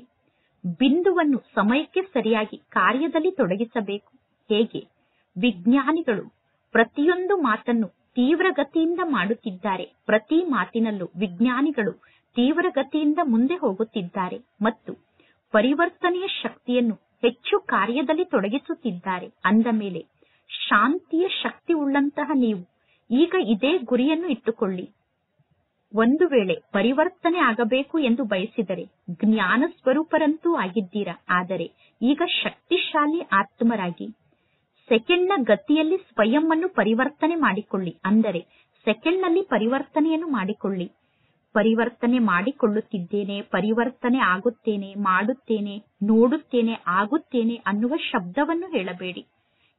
[SPEAKER 1] ಬಿಂದುವನ್ನು ಸಮಯಕ್ಕೆ ಸರಿಯಾಗಿ ಕಾರ್ಯದಲ್ಲಿ ತೊಡಗಿಸಬೇಕು. ಹೇಗೆ ವಿಜ್ಞಾನಿಗಳು ಪ್ರತಿಯೊಂದು ಮಾತನ್ನು ತೀವ್ರಗತಿಯಿಂದ ಮಾಡುತ್ತಿದ್ದಾರೆ, ಪ್ರತಿ ಮಾತಿನಲ್ಲೂ ವಿಜ್ಞಾನಿಗಳು ತೀವ್ರಗತಿಯಿಂದ ಮುಂದೆ ಹೋಗುತ್ತಿದ್ದಾರೆ ಮತ್ತು ಪರಿವರ್ತನೆಯ ಶಕ್ತಿಯನ್ನು ಹೆಚ್ಚು ಕಾರ್ಯದಲ್ಲಿ ತೊಡಗಿಸುತ್ತಿದ್ದಾರೆ. ಅಂದ ಮೇಲೆ ಶಾಂತಿಯ ಶಕ್ತಿ ಉಳ್ಳಂತಹ ನೀವು ಈಗ ಇದೇ ಗುರಿಯನ್ನು ಇಟ್ಟುಕೊಳ್ಳಿ. ಒಂದು ವೇಳೆ ಪರಿವರ್ತನೆ ಆಗಬೇಕು ಎಂದು ಬಯಸಿದರೆ ಜ್ಞಾನ ಸ್ವರೂಪರಂತೂ ಆಗಿದ್ದೀರಾ. ಆದರೆ ಈಗ ಶಕ್ತಿಶಾಲಿ ಆತ್ಮರಾಗಿ ಸೆಕೆಂಡ್ನ ಗತಿಯಲ್ಲಿ ಸ್ವಯಂ ಅನ್ನು ಪರಿವರ್ತನೆ ಮಾಡಿಕೊಳ್ಳಿ. ಅಂದರೆ ಸೆಕೆಂಡ್ನಲ್ಲಿ ಪರಿವರ್ತನೆಯನ್ನು ಮಾಡಿಕೊಳ್ಳಿ. ಪರಿವರ್ತನೆ ಮಾಡಿಕೊಳ್ಳುತ್ತಿದ್ದೇನೆ, ಪರಿವರ್ತನೆ ಆಗುತ್ತೇನೆ, ಮಾಡುತ್ತೇನೆ, ನೋಡುತ್ತೇನೆ, ಆಗುತ್ತೇನೆ ಅನ್ನುವ ಶಬ್ದವನ್ನು ಹೇಳಬೇಡಿ.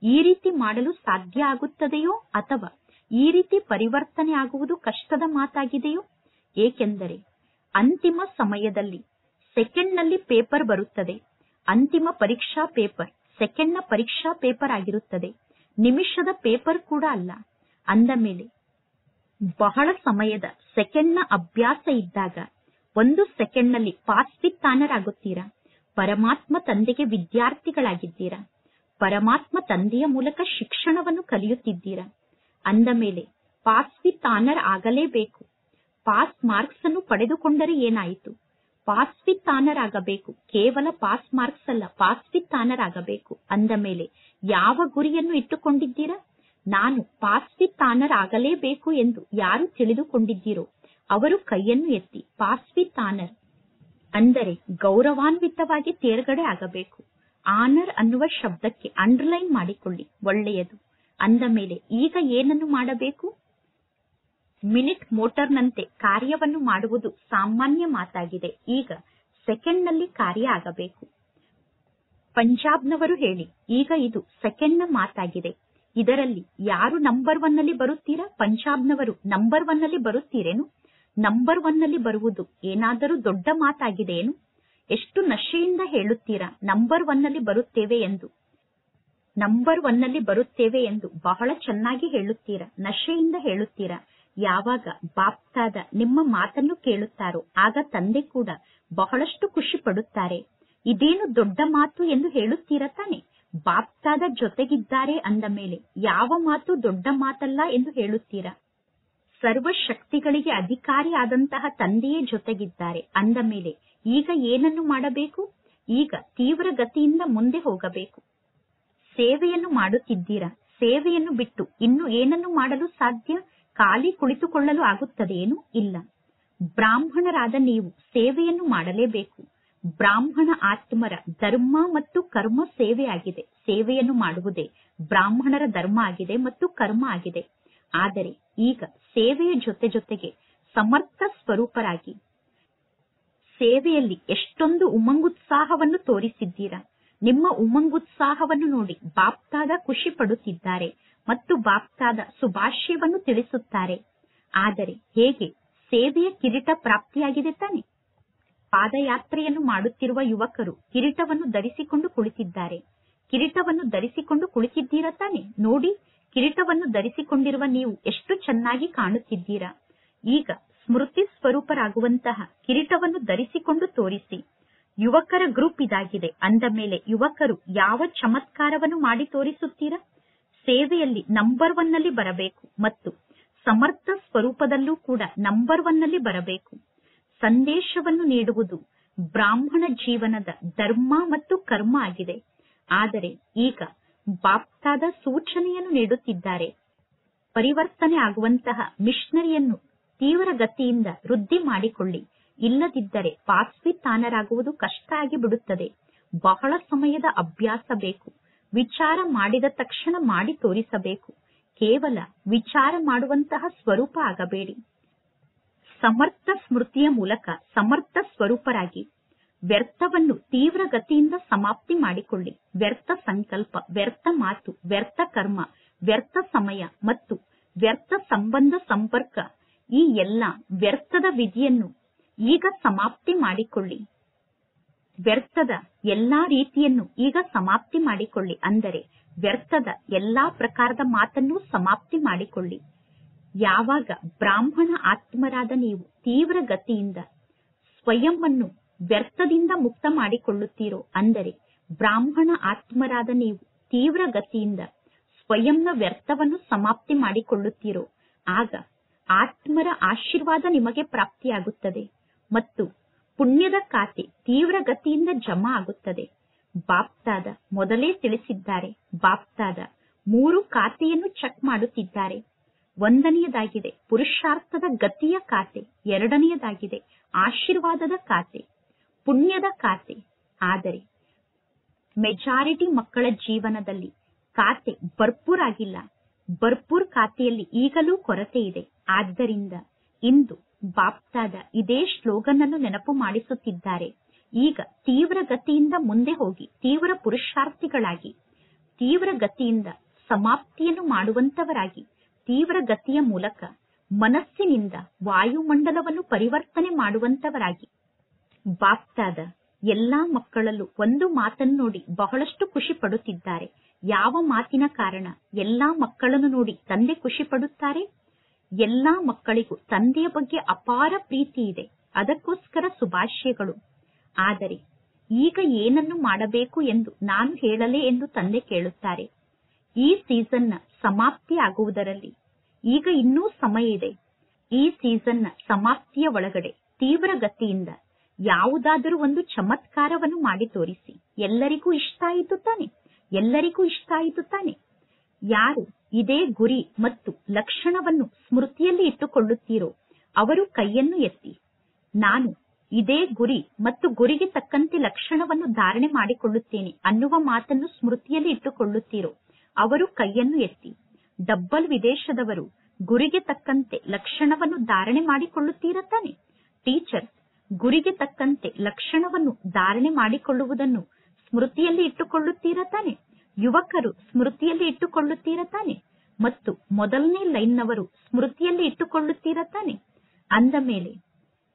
[SPEAKER 1] ಈ ರೀತಿ ಮಾಡಲು ಸಾಧ್ಯ ಆಗುತ್ತದೆಯೋ ಅಥವಾ ಈ ರೀತಿ ಪರಿವರ್ತನೆ ಆಗುವುದು ಕಷ್ಟದ ಮಾತಾಗಿದೆಯೋ? ಏಕೆಂದರೆ ಅಂತಿಮ ಸಮಯದಲ್ಲಿ ಸೆಕೆಂಡ್ನಲ್ಲಿ ಪೇಪರ್ ಬರುತ್ತದೆ. ಅಂತಿಮ ಪರೀಕ್ಷಾ ಪೇಪರ್ ಸೆಕೆಂಡ್ನ ಪರೀಕ್ಷಾ ಪೇಪರ್ ಆಗಿರುತ್ತದೆ, ನಿಮಿಷದ ಪೇಪರ್ ಕೂಡ ಅಲ್ಲ. ಅಂದ ಮೇಲೆ ಬಹಳ ಸಮಯದ ಸೆಕೆಂಡ್ನ ಅಭ್ಯಾಸ ಇದ್ದಾಗ 1 ಸೆಕೆಂಡ್ನಲ್ಲಿ ಪಾಸ್ ವಿತ್ ಆನರ್ ಆಗುತ್ತೀರಾ. ಪರಮಾತ್ಮ ತಂದೆಗೆ ವಿದ್ಯಾರ್ಥಿಗಳಾಗಿದ್ದೀರಾ. ಪರಮಾತ್ಮ ತಂದೆಯ ಮೂಲಕ ಶಿಕ್ಷಣವನ್ನು ಕಲಿಯುತ್ತಿದ್ದೀರಾ. ಅಂದ ಮೇಲೆ ಪಾಸ್ ವಿತ್ ಆನರ್ ಆಗಲೇಬೇಕು. ಪಾಸ್ ಮಾರ್ಕ್ಸ್ ಅನ್ನು ಪಡೆದುಕೊಂಡರೆ ಏನಾಯಿತು? ಪಾಸ್ ವಿತ್ ಆನರ್ ಆಗಬೇಕು. ಕೇವಲ ಪಾಸ್ ಮಾರ್ಕ್ಸ್ ಅಲ್ಲ, ಪಾಸ್ ವಿತ್ ಆನರ್ ಆಗಬೇಕು. ಅಂದ ಮೇಲೆ ಯಾವ ಗುರಿಯನ್ನು ಇಟ್ಟುಕೊಂಡಿದ್ದೀರಾ? ನಾನು ಪಾಸ್ ವಿತ್ ಆನರ್ ಆಗಲೇಬೇಕು ಎಂದು ಯಾರು ತಿಳಿದುಕೊಂಡಿದ್ದೀರೋ ಅವರು ಕೈಯನ್ನು ಎತ್ತಿ. ಪಾಸ್ ವಿತ್ ಆನರ್ ಅಂದರೆ ಗೌರವಾನ್ವಿತವಾಗಿ ತೇರ್ಗಡೆ ಆಗಬೇಕು. ಆನರ್ ಅನ್ನುವ ಶಬ್ದಕ್ಕೆ ಅಂಡರ್ಲೈನ್ ಮಾಡಿಕೊಳ್ಳಿ. ಒಳ್ಳೆಯದು. ಅಂದ ಮೇಲೆ ಈಗ ಏನನ್ನು ಮಾಡಬೇಕು? ಮಿನಿಟ್ ಮೋಟರ್ನಂತೆ ಕಾರ್ಯವನ್ನು ಮಾಡುವುದು ಸಾಮಾನ್ಯ ಮಾತಾಗಿದೆ. ಈಗ ಸೆಕೆಂಡ್ನಲ್ಲಿ ಕಾರ್ಯ ಆಗಬೇಕು. ಪಂಜಾಬ್ನವರು ಹೇಳಿ, ಈಗ ಇದು ಸೆಕೆಂಡ್ನ ಮಾತಾಗಿದೆ. ಇದರಲ್ಲಿ ಯಾರು ನಂಬರ್ 1 ನಲ್ಲಿ ಬರುತ್ತೀರಾ? ಪಂಜಾಬ್ನವರು ನಂಬರ್ 1 ನಲ್ಲಿ ಬರುತ್ತೀರೇನು? ನಂಬರ್ 1 ನಲ್ಲಿ ಬರುವುದು ಏನಾದರೂ ದೊಡ್ಡ ಮಾತಾಗಿದೆಯೇನು? ಎಷ್ಟು ನಶೆಯಿಂದ ಹೇಳುತ್ತೀರಾ ನಂಬರ್ 1 ನಲ್ಲಿ ಬರುತ್ತೇವೆ ಎಂದು. ನಂಬರ್ 1 ನಲ್ಲಿ ಬರುತ್ತೇವೆ ಎಂದು ಬಹಳ ಚೆನ್ನಾಗಿ ಹೇಳುತ್ತೀರಾ, ನಶೆಯಿಂದ ಹೇಳುತ್ತೀರಾ. ಯಾವಾಗ ಬಾಪ್ತಾದ ನಿಮ್ಮ ಮಾತನ್ನು ಕೇಳುತ್ತಾರೋ ಆಗ ತಂದೆ ಕೂಡ ಬಹಳಷ್ಟು ಖುಷಿ ಪಡುತ್ತಾರೆ. ಇದೇನು ದೊಡ್ಡ ಮಾತು ಎಂದು ಹೇಳುತ್ತೀರಾ ತಾನೆ. ಬಾಪ್ತಾದ ಜೊತೆಗಿದ್ದಾರೆ ಅಂದ ಮೇಲೆ ಯಾವ ಮಾತು ದೊಡ್ಡ ಮಾತಲ್ಲ ಎಂದು ಹೇಳುತ್ತೀರಾ. ಸರ್ವ ಶಕ್ತಿಗಳಿಗೆ ಅಧಿಕಾರಿ ಆದಂತಹ ತಂದೆಯೇ ಜೊತೆಗಿದ್ದಾರೆ ಅಂದ ಮೇಲೆ ಈಗ ಏನನ್ನು ಮಾಡಬೇಕು? ಈಗ ತೀವ್ರ ಗತಿಯಿಂದ ಮುಂದೆ ಹೋಗಬೇಕು. ಸೇವೆಯನ್ನು ಮಾಡುತ್ತಿದ್ದೀರಾ. ಸೇವೆಯನ್ನು ಬಿಟ್ಟು ಇನ್ನು ಏನನ್ನು ಮಾಡಲು ಸಾಧ್ಯ? ಖಾಲಿ ಕುಳಿತುಕೊಳ್ಳಲು ಆಗುತ್ತದೆಯೇನು? ಇಲ್ಲ. ಬ್ರಾಹ್ಮಣರಾದ ನೀವು ಸೇವೆಯನ್ನು ಮಾಡಲೇಬೇಕು. ಬ್ರಾಹ್ಮಣ ಆತ್ಮರ ಧರ್ಮ ಮತ್ತು ಕರ್ಮ ಸೇವೆಯಾಗಿದೆ. ಸೇವೆಯನ್ನು ಮಾಡುವುದೇ ಬ್ರಾಹ್ಮಣರ ಧರ್ಮ ಆಗಿದೆ ಮತ್ತು ಕರ್ಮ ಆಗಿದೆ. ಆದರೆ ಈಗ ಸೇವೆಯ ಜೊತೆಗೆ ಸಮರ್ಥ ಸ್ವರೂಪರಾಗಿ ಸೇವೆಯಲ್ಲಿ ಎಷ್ಟೊಂದು ಉಮಂಗುತ್ಸಾಹವನ್ನು ತೋರಿಸಿದ್ದೀರಾ. ನಿಮ್ಮ ಉಮಂಗುತ್ಸಾಹವನ್ನು ನೋಡಿ ಬಾಪ್ತಾದ ಖುಷಿ ಪಡುತ್ತಿದ್ದಾರೆ ಮತ್ತು ಬಾಪ್ತಾದ ಶುಭಾಶಯವನ್ನು ತಿಳಿಸುತ್ತಾರೆ. ಆದರೆ ಹೇಗೆ ಸೇವೆಯ ಕಿರೀಟ ಪ್ರಾಪ್ತಿಯಾಗಿದೆ ತಾನೆ. ಪಾದಯಾತ್ರೆಯನ್ನು ಮಾಡುತ್ತಿರುವ ಯುವಕರು ಕಿರೀಟವನ್ನು ಧರಿಸಿಕೊಂಡು ಕುಳಿತಿದ್ದಾರೆ. ಕಿರೀಟವನ್ನು ಧರಿಸಿಕೊಂಡು ಕುಳಿತಿದ್ದೀರಾ ತಾನೆ. ನೋಡಿ, ಕಿರೀಟವನ್ನು ಧರಿಸಿಕೊಂಡಿರುವ ನೀವು ಎಷ್ಟು ಚೆನ್ನಾಗಿ ಕಾಣುತ್ತಿದ್ದೀರಾ. ಈಗ ಸ್ಮೃತಿ ಸ್ವರೂಪರಾಗುವಂತಹ ಕಿರೀಟವನ್ನು ಧರಿಸಿಕೊಂಡು ತೋರಿಸಿ. ಯುವಕರ ಗ್ರೂಪ್ ಇದಾಗಿದೆ ಅಂದ ಮೇಲೆ ಯುವಕರು ಯಾವ ಚಮತ್ಕಾರವನ್ನು ಮಾಡಿ ತೋರಿಸುತ್ತೀರಾ? ಸೇವೆಯಲ್ಲಿ ನಂಬರ್ 1 ನಲ್ಲಿ ಬರಬೇಕು ಮತ್ತು ಸಮರ್ಥ ಸ್ವರೂಪದಲ್ಲೂ ಕೂಡ ನಂಬರ್ 1 ನಲ್ಲಿ ಬರಬೇಕು. ಸಂದೇಶವನ್ನು ನೀಡುವುದು ಬ್ರಾಹ್ಮಣ ಜೀವನದ ಧರ್ಮ ಮತ್ತು ಕರ್ಮ ಆಗಿದೆ. ಆದರೆ ಈಗ ಬಾಪ್ತಾದ ಸೂಚನೆಯನ್ನು ನೀಡುತ್ತಿದ್ದಾರೆ. ಪರಿವರ್ತನೆ ಆಗುವಂತಹ ಮಿಷನರಿಯನ್ನು ತೀವ್ರ ಗತಿಯಿಂದ ವೃದ್ಧಿ ಮಾಡಿಕೊಳ್ಳಿ. ಇಲ್ಲದಿದ್ದರೆ ಪಾಸ್ವಿತಾನರಾಗುವುದು ಕಷ್ಟ ಆಗಿ ಬಿಡುತ್ತದೆ. ಬಹಳ ಸಮಯದ ಅಭ್ಯಾಸ ಬೇಕು. ವಿಚಾರ ಮಾಡಿದ ತಕ್ಷಣ ಮಾಡಿ ತೋರಿಸಬೇಕು. ಕೇವಲ ವಿಚಾರ ಮಾಡುವಂತಹ ಸ್ವರೂಪ ಆಗಬೇಡಿ. ಸಮರ್ಥ ಸ್ಮೃತಿಯ ಮೂಲಕ ಸಮರ್ಥ ಸ್ವರೂಪರಾಗಿ ವ್ಯರ್ಥವನ್ನು ತೀವ್ರ ಗತಿಯಿಂದ ಸಮಾಪ್ತಿ ಮಾಡಿಕೊಳ್ಳಿ. ವ್ಯರ್ಥ ಸಂಕಲ್ಪ, ವ್ಯರ್ಥ ಮಾತು, ವ್ಯರ್ಥ ಕರ್ಮ, ವ್ಯರ್ಥ ಸಮಯ ಮತ್ತು ವ್ಯರ್ಥ ಸಂಬಂಧ ಸಂಪರ್ಕ, ಈ ಎಲ್ಲ ವ್ಯರ್ಥದ ವಿಧಿಯನ್ನು ಈಗ ಸಮಾಪ್ತಿ ಮಾಡಿಕೊಳ್ಳಿ. ವ್ಯರ್ಥದ ಎಲ್ಲಾ ರೀತಿಯನ್ನು ಈಗ ಸಮಾಪ್ತಿ ಮಾಡಿಕೊಳ್ಳಿ. ಅಂದರೆ ವ್ಯರ್ಥದ ಎಲ್ಲಾ ಪ್ರಕಾರದ ಮಾತನ್ನು ಸಮಾಪ್ತಿ ಮಾಡಿಕೊಳ್ಳಿ. ಯಾವಾಗ ಬ್ರಾಹ್ಮಣ ಆತ್ಮರಾದ ನೀವು ತೀವ್ರ ಗತಿಯಿಂದ ಸ್ವಯಂವನ್ನು ವ್ಯರ್ಥದಿಂದ ಮುಕ್ತ ಮಾಡಿಕೊಳ್ಳುತ್ತೀರೋ, ಅಂದರೆ ಬ್ರಾಹ್ಮಣ ಆತ್ಮರಾದ ನೀವು ತೀವ್ರ ಗತಿಯಿಂದ ಸ್ವಯಂನ ವ್ಯರ್ಥವನ್ನು ಸಮಾಪ್ತಿ ಮಾಡಿಕೊಳ್ಳುತ್ತೀರೋ, ಆಗ ಆತ್ಮರ ಆಶೀರ್ವಾದ ನಿಮಗೆ ಪ್ರಾಪ್ತಿಯಾಗುತ್ತದೆ ಮತ್ತು ಪುಣ್ಯದ ಖಾತೆ ತೀವ್ರ ಗತಿಯಿಂದ ಜಮಾ ಆಗುತ್ತದೆ. ಬಾಪ್ತಾದ ಮೊದಲೇ ತಿಳಿಸಿದ್ದಾರೆ. ಬಾಪ್ತಾದ 3 ಖಾತೆಯನ್ನು ಚೆಕ್ ಮಾಡುತ್ತಿದ್ದಾರೆ. 1ನೇದಾಗಿದೆ ಪುರುಷಾರ್ಥದ ಗತಿಯ ಖಾತೆ, 2ನೇದಾಗಿದೆ ಆಶೀರ್ವಾದದ ಖಾತೆ, ಪುಣ್ಯದ ಖಾತೆ. ಆದರೆ ಮೆಜಾರಿಟಿ ಮಕ್ಕಳ ಜೀವನದಲ್ಲಿ ಖಾತೆ ಭರ್ಪೂರ್ ಆಗಿಲ್ಲ. ಭರ್ಪೂರ್ ಖಾತೆಯಲ್ಲಿ ಈಗಲೂ ಕೊರತೆ ಇದೆ. ಆದ್ದರಿಂದ ಇಂದು ಬಾಪ್ತಾದ ಇದೇ ಸ್ಲೋಗನ್ ಅನ್ನು ನೆನಪು ಮಾಡಿಸುತ್ತಿದ್ದಾರೆ. ಈಗ ತೀವ್ರ ಗತಿಯಿಂದ ಮುಂದೆ ಹೋಗಿ ತೀವ್ರ ಪುರುಷಾರ್ಥಿಗಳಾಗಿ, ತೀವ್ರ ಗತಿಯಿಂದ ಸಮಾಪ್ತಿಯನ್ನು ಮಾಡುವಂತವರಾಗಿ, ತೀವ್ರ ಗತಿಯ ಮೂಲಕ ಮನಸ್ಸಿನಿಂದ ವಾಯುಮಂಡಲವನ್ನು ಪರಿವರ್ತನೆ ಮಾಡುವಂತವರಾಗಿ. ಬಾಪ್ತಾದ ಎಲ್ಲಾ ಮಕ್ಕಳಲ್ಲೂ ಒಂದು ಮಾತನ್ನು ನೋಡಿ ಬಹಳಷ್ಟು ಖುಷಿ ಪಡುತ್ತಿದ್ದಾರೆ. ಯಾವ ಮಾತಿನ ಕಾರಣ ಎಲ್ಲಾ ಮಕ್ಕಳನ್ನು ನೋಡಿ ತಂದೆ ಖುಷಿ ಪಡುತ್ತಾರೆ? ಎಲ್ಲಾ ಮಕ್ಕಳಿಗೂ ತಂದೆಯ ಬಗ್ಗೆ ಅಪಾರ ಪ್ರೀತಿ ಇದೆ. ಅದಕ್ಕೋಸ್ಕರ ಶುಭಾಶಯಗಳು. ಆದರೆ ಈಗ ಏನನ್ನು ಮಾಡಬೇಕು ಎಂದು ನಾನು ಹೇಳಲೇ ಎಂದು ತಂದೆ ಕೇಳುತ್ತಾರೆ. ಈ ಸೀಸನ್ನ ಸಮಾಪ್ತಿ ಆಗುವುದರಲ್ಲಿ ಈಗ ಇನ್ನೂ ಸಮಯ ಇದೆ. ಈ ಸೀಸನ್ನ ಸಮಾಪ್ತಿಯ ಒಳಗಡೆ ತೀವ್ರ ಗತಿಯಿಂದ ಯಾವುದಾದರೂ ಒಂದು ಚಮತ್ಕಾರವನ್ನು ಮಾಡಿ ತೋರಿಸಿ. ಎಲ್ಲರಿಗೂ ಇಷ್ಟ ಆಯಿತು ತಾನೆ? ಎಲ್ಲರಿಗೂ ಇಷ್ಟ ಆಯಿತು ತಾನೆ? ಯಾರು ಇದೇ ಗುರಿ ಮತ್ತು ಲಕ್ಷಣವನ್ನು ಸ್ಮೃತಿಯಲ್ಲಿ ಇಟ್ಟುಕೊಳ್ಳುತ್ತೀರೋ ಅವರು ಕೈಯನ್ನು ಎತ್ತಿ. ನಾನು ಇದೇ ಗುರಿ ಮತ್ತು ಗುರಿಗೆ ತಕ್ಕಂತೆ ಲಕ್ಷಣವನ್ನು ಧಾರಣೆ ಮಾಡಿಕೊಳ್ಳುತ್ತೇನೆ ಅನ್ನುವ ಮಾತನ್ನು ಸ್ಮೃತಿಯಲ್ಲಿ ಇಟ್ಟುಕೊಳ್ಳುತ್ತೀರೋ ಅವರು ಕೈಯನ್ನು ಎತ್ತಿ. ಡಬ್ಬಲ್ ವಿದೇಶದವರು ಗುರಿಗೆ ತಕ್ಕಂತೆ ಲಕ್ಷಣವನ್ನು ಧಾರಣೆ ಮಾಡಿಕೊಳ್ಳುತ್ತೀರ ತಾನೆ? ಟೀಚರ್ ಗುರಿಗೆ ತಕ್ಕಂತೆ ಲಕ್ಷಣವನ್ನು ಧಾರಣೆ ಮಾಡಿಕೊಳ್ಳುವುದನ್ನು ಸ್ಮೃತಿಯಲ್ಲಿ ಇಟ್ಟುಕೊಳ್ಳುತ್ತೀರ ತಾನೆ? ಯುವಕರು ಸ್ಮೃತಿಯಲ್ಲಿ ಇಟ್ಟುಕೊಳ್ಳುತ್ತೀರ ತಾನೆ? ಮತ್ತು ಮೊದಲನೇ ಲೈನ್ನವರು ಸ್ಮೃತಿಯಲ್ಲಿ ಇಟ್ಟುಕೊಳ್ಳುತ್ತೀರ ತಾನೆ? ಅಂದ ಮೇಲೆ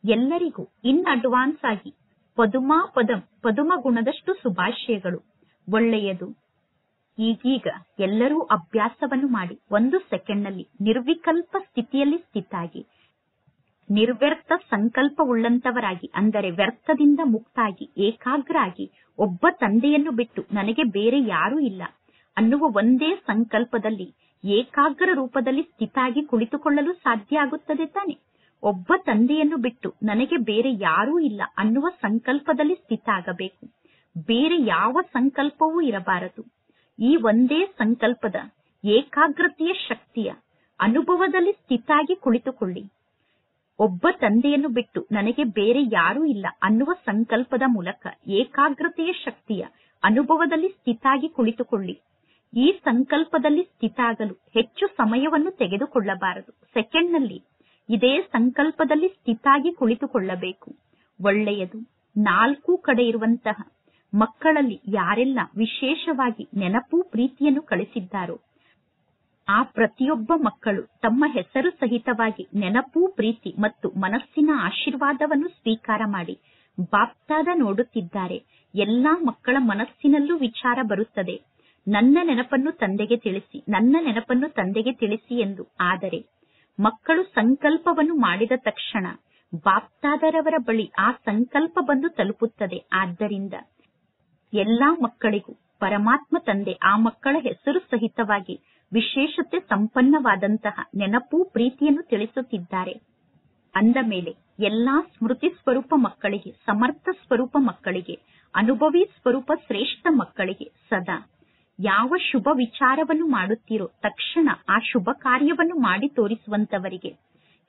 [SPEAKER 1] ಎಲ್ಲರಿಗೂ ಇನ್ ಅಡ್ವಾನ್ಸ್ ಆಗಿ ಪದುಮಾ ಪದಂ ಪದುಮ ಗುಣದಷ್ಟು ಶುಭಾಶಯಗಳು. ಒಳ್ಳೆಯದು. ಈಗೀಗ ಎಲ್ಲರೂ ಅಭ್ಯಾಸವನ್ನು ಮಾಡಿ 1 ಸೆಕೆಂಡ್ನಲ್ಲಿ ನಿರ್ವಿಕಲ್ಪ ಸ್ಥಿತಿಯಲ್ಲಿ ಸ್ಥಿತಾಗಿ, ನಿರ್ವ್ಯರ್ಥ ಸಂಕಲ್ಪವುಳ್ಳಂತವರಾಗಿ, ಅಂದರೆ ವ್ಯರ್ಥದಿಂದ ಮುಕ್ತಾಗಿ, ಏಕಾಗ್ರ ಆಗಿ, ಒಬ್ಬ ತಂದೆಯನ್ನು ಬಿಟ್ಟು ನನಗೆ ಬೇರೆ ಯಾರೂ ಇಲ್ಲ ಅನ್ನುವ ಒಂದೇ ಸಂಕಲ್ಪದಲ್ಲಿ ಏಕಾಗ್ರ ರೂಪದಲ್ಲಿ ಸ್ಥಿತಾಗಿ ಕುಳಿತುಕೊಳ್ಳಲು ಸಾಧ್ಯ ಆಗುತ್ತದೆ ತಾನೆ? ಒಬ್ಬ ತಂದೆಯನ್ನು ಬಿಟ್ಟು ನನಗೆ ಬೇರೆ ಯಾರೂ ಇಲ್ಲ ಅನ್ನುವ ಸಂಕಲ್ಪದಲ್ಲಿ ಸ್ಥಿತ ಆಗಬೇಕು. ಬೇರೆ ಯಾವ ಸಂಕಲ್ಪವೂ ಇರಬಾರದು. ಈ ಒಂದೇ ಸಂಕಲ್ಪದ ಏಕಾಗ್ರತೆಯ ಶಕ್ತಿಯ ಅನುಭವದಲ್ಲಿ ಸ್ಥಿತಾಗಿ ಕುಳಿತುಕೊಳ್ಳಿ. ಒಬ್ಬ ತಂದೆಯನ್ನು ಬಿಟ್ಟು ನನಗೆ ಬೇರೆ ಯಾರೂ ಇಲ್ಲ ಅನ್ನುವ ಸಂಕಲ್ಪದ ಮೂಲಕ ಏಕಾಗ್ರತೆಯ ಶಕ್ತಿಯ ಅನುಭವದಲ್ಲಿ ಸ್ಥಿತಾಗಿ ಕುಳಿತುಕೊಳ್ಳಿ. ಈ ಸಂಕಲ್ಪದಲ್ಲಿ ಸ್ಥಿತಾಗಲು ಹೆಚ್ಚು ಸಮಯವನ್ನು ತೆಗೆದುಕೊಳ್ಳಬಾರದು. ಸೆಕೆಂಡ್ನಲ್ಲಿ ಇದೇ ಸಂಕಲ್ಪದಲ್ಲಿ ಸ್ಥಿತಾಗಿ ಕುಳಿತುಕೊಳ್ಳಬೇಕು. ಒಳ್ಳೆಯದು. 4 ಕಡೆ ಇರುವಂತಹ ಮಕ್ಕಳಲ್ಲಿ ಯಾರೆಲ್ಲ ವಿಶೇಷವಾಗಿ ನೆನಪು ಪ್ರೀತಿಯನ್ನು ಕಳಿಸಿದ್ದಾರೋ ಆ ಪ್ರತಿಯೊಬ್ಬ ಮಕ್ಕಳು ತಮ್ಮ ಹೆಸರು ಸಹಿತವಾಗಿ ನೆನಪು ಪ್ರೀತಿ ಮತ್ತು ಮನಸ್ಸಿನ ಆಶೀರ್ವಾದವನ್ನು ಸ್ವೀಕಾರ ಮಾಡಿ ಬಾಪ್ತಾದ ನೋಡುತ್ತಿದ್ದಾರೆ. ಎಲ್ಲಾ ಮಕ್ಕಳ ಮನಸ್ಸಿನಲ್ಲೂ ವಿಚಾರ ಬರುತ್ತದೆ, ನನ್ನ ನೆನಪನ್ನು ತಂದೆಗೆ ತಿಳಿಸಿ, ನನ್ನ ನೆನಪನ್ನು ತಂದೆಗೆ ತಿಳಿಸಿ ಎಂದು. ಆದರೆ ಮಕ್ಕಳು ಸಂಕಲ್ಪವನ್ನು ಮಾಡಿದ ತಕ್ಷಣ ಬಾಪ್ತಾದರವರ ಬಳಿ ಆ ಸಂಕಲ್ಪ ಬಂದು ತಲುಪುತ್ತದೆ. ಆದ್ದರಿಂದ ಎಲ್ಲಾ ಮಕ್ಕಳಿಗೂ ಪರಮಾತ್ಮ ತಂದೆ ಆ ಮಕ್ಕಳ ಹೆಸರು ಸಹಿತವಾಗಿ ವಿಶೇಷತೆ ಸಂಪನ್ನವಾದಂತಹ ನೆನಪು ಪ್ರೀತಿಯನ್ನು ತಿಳಿಸುತ್ತಿದ್ದಾರೆ. ಅಂದ ಮೇಲೆ ಎಲ್ಲಾ ಸ್ಮೃತಿ ಸ್ವರೂಪ ಮಕ್ಕಳಿಗೆ, ಸಮರ್ಥ ಸ್ವರೂಪ ಮಕ್ಕಳಿಗೆ, ಅನುಭವಿ ಸ್ವರೂಪ ಶ್ರೇಷ್ಠ ಮಕ್ಕಳಿಗೆ ಸದಾ ಯಾವ ಶುಭ ವಿಚಾರವನ್ನು ಮಾಡುತ್ತೀರೋ ತಕ್ಷಣ ಆ ಶುಭ ಕಾರ್ಯವನ್ನು ಮಾಡಿ ತೋರಿಸುವಂತವರಿಗೆ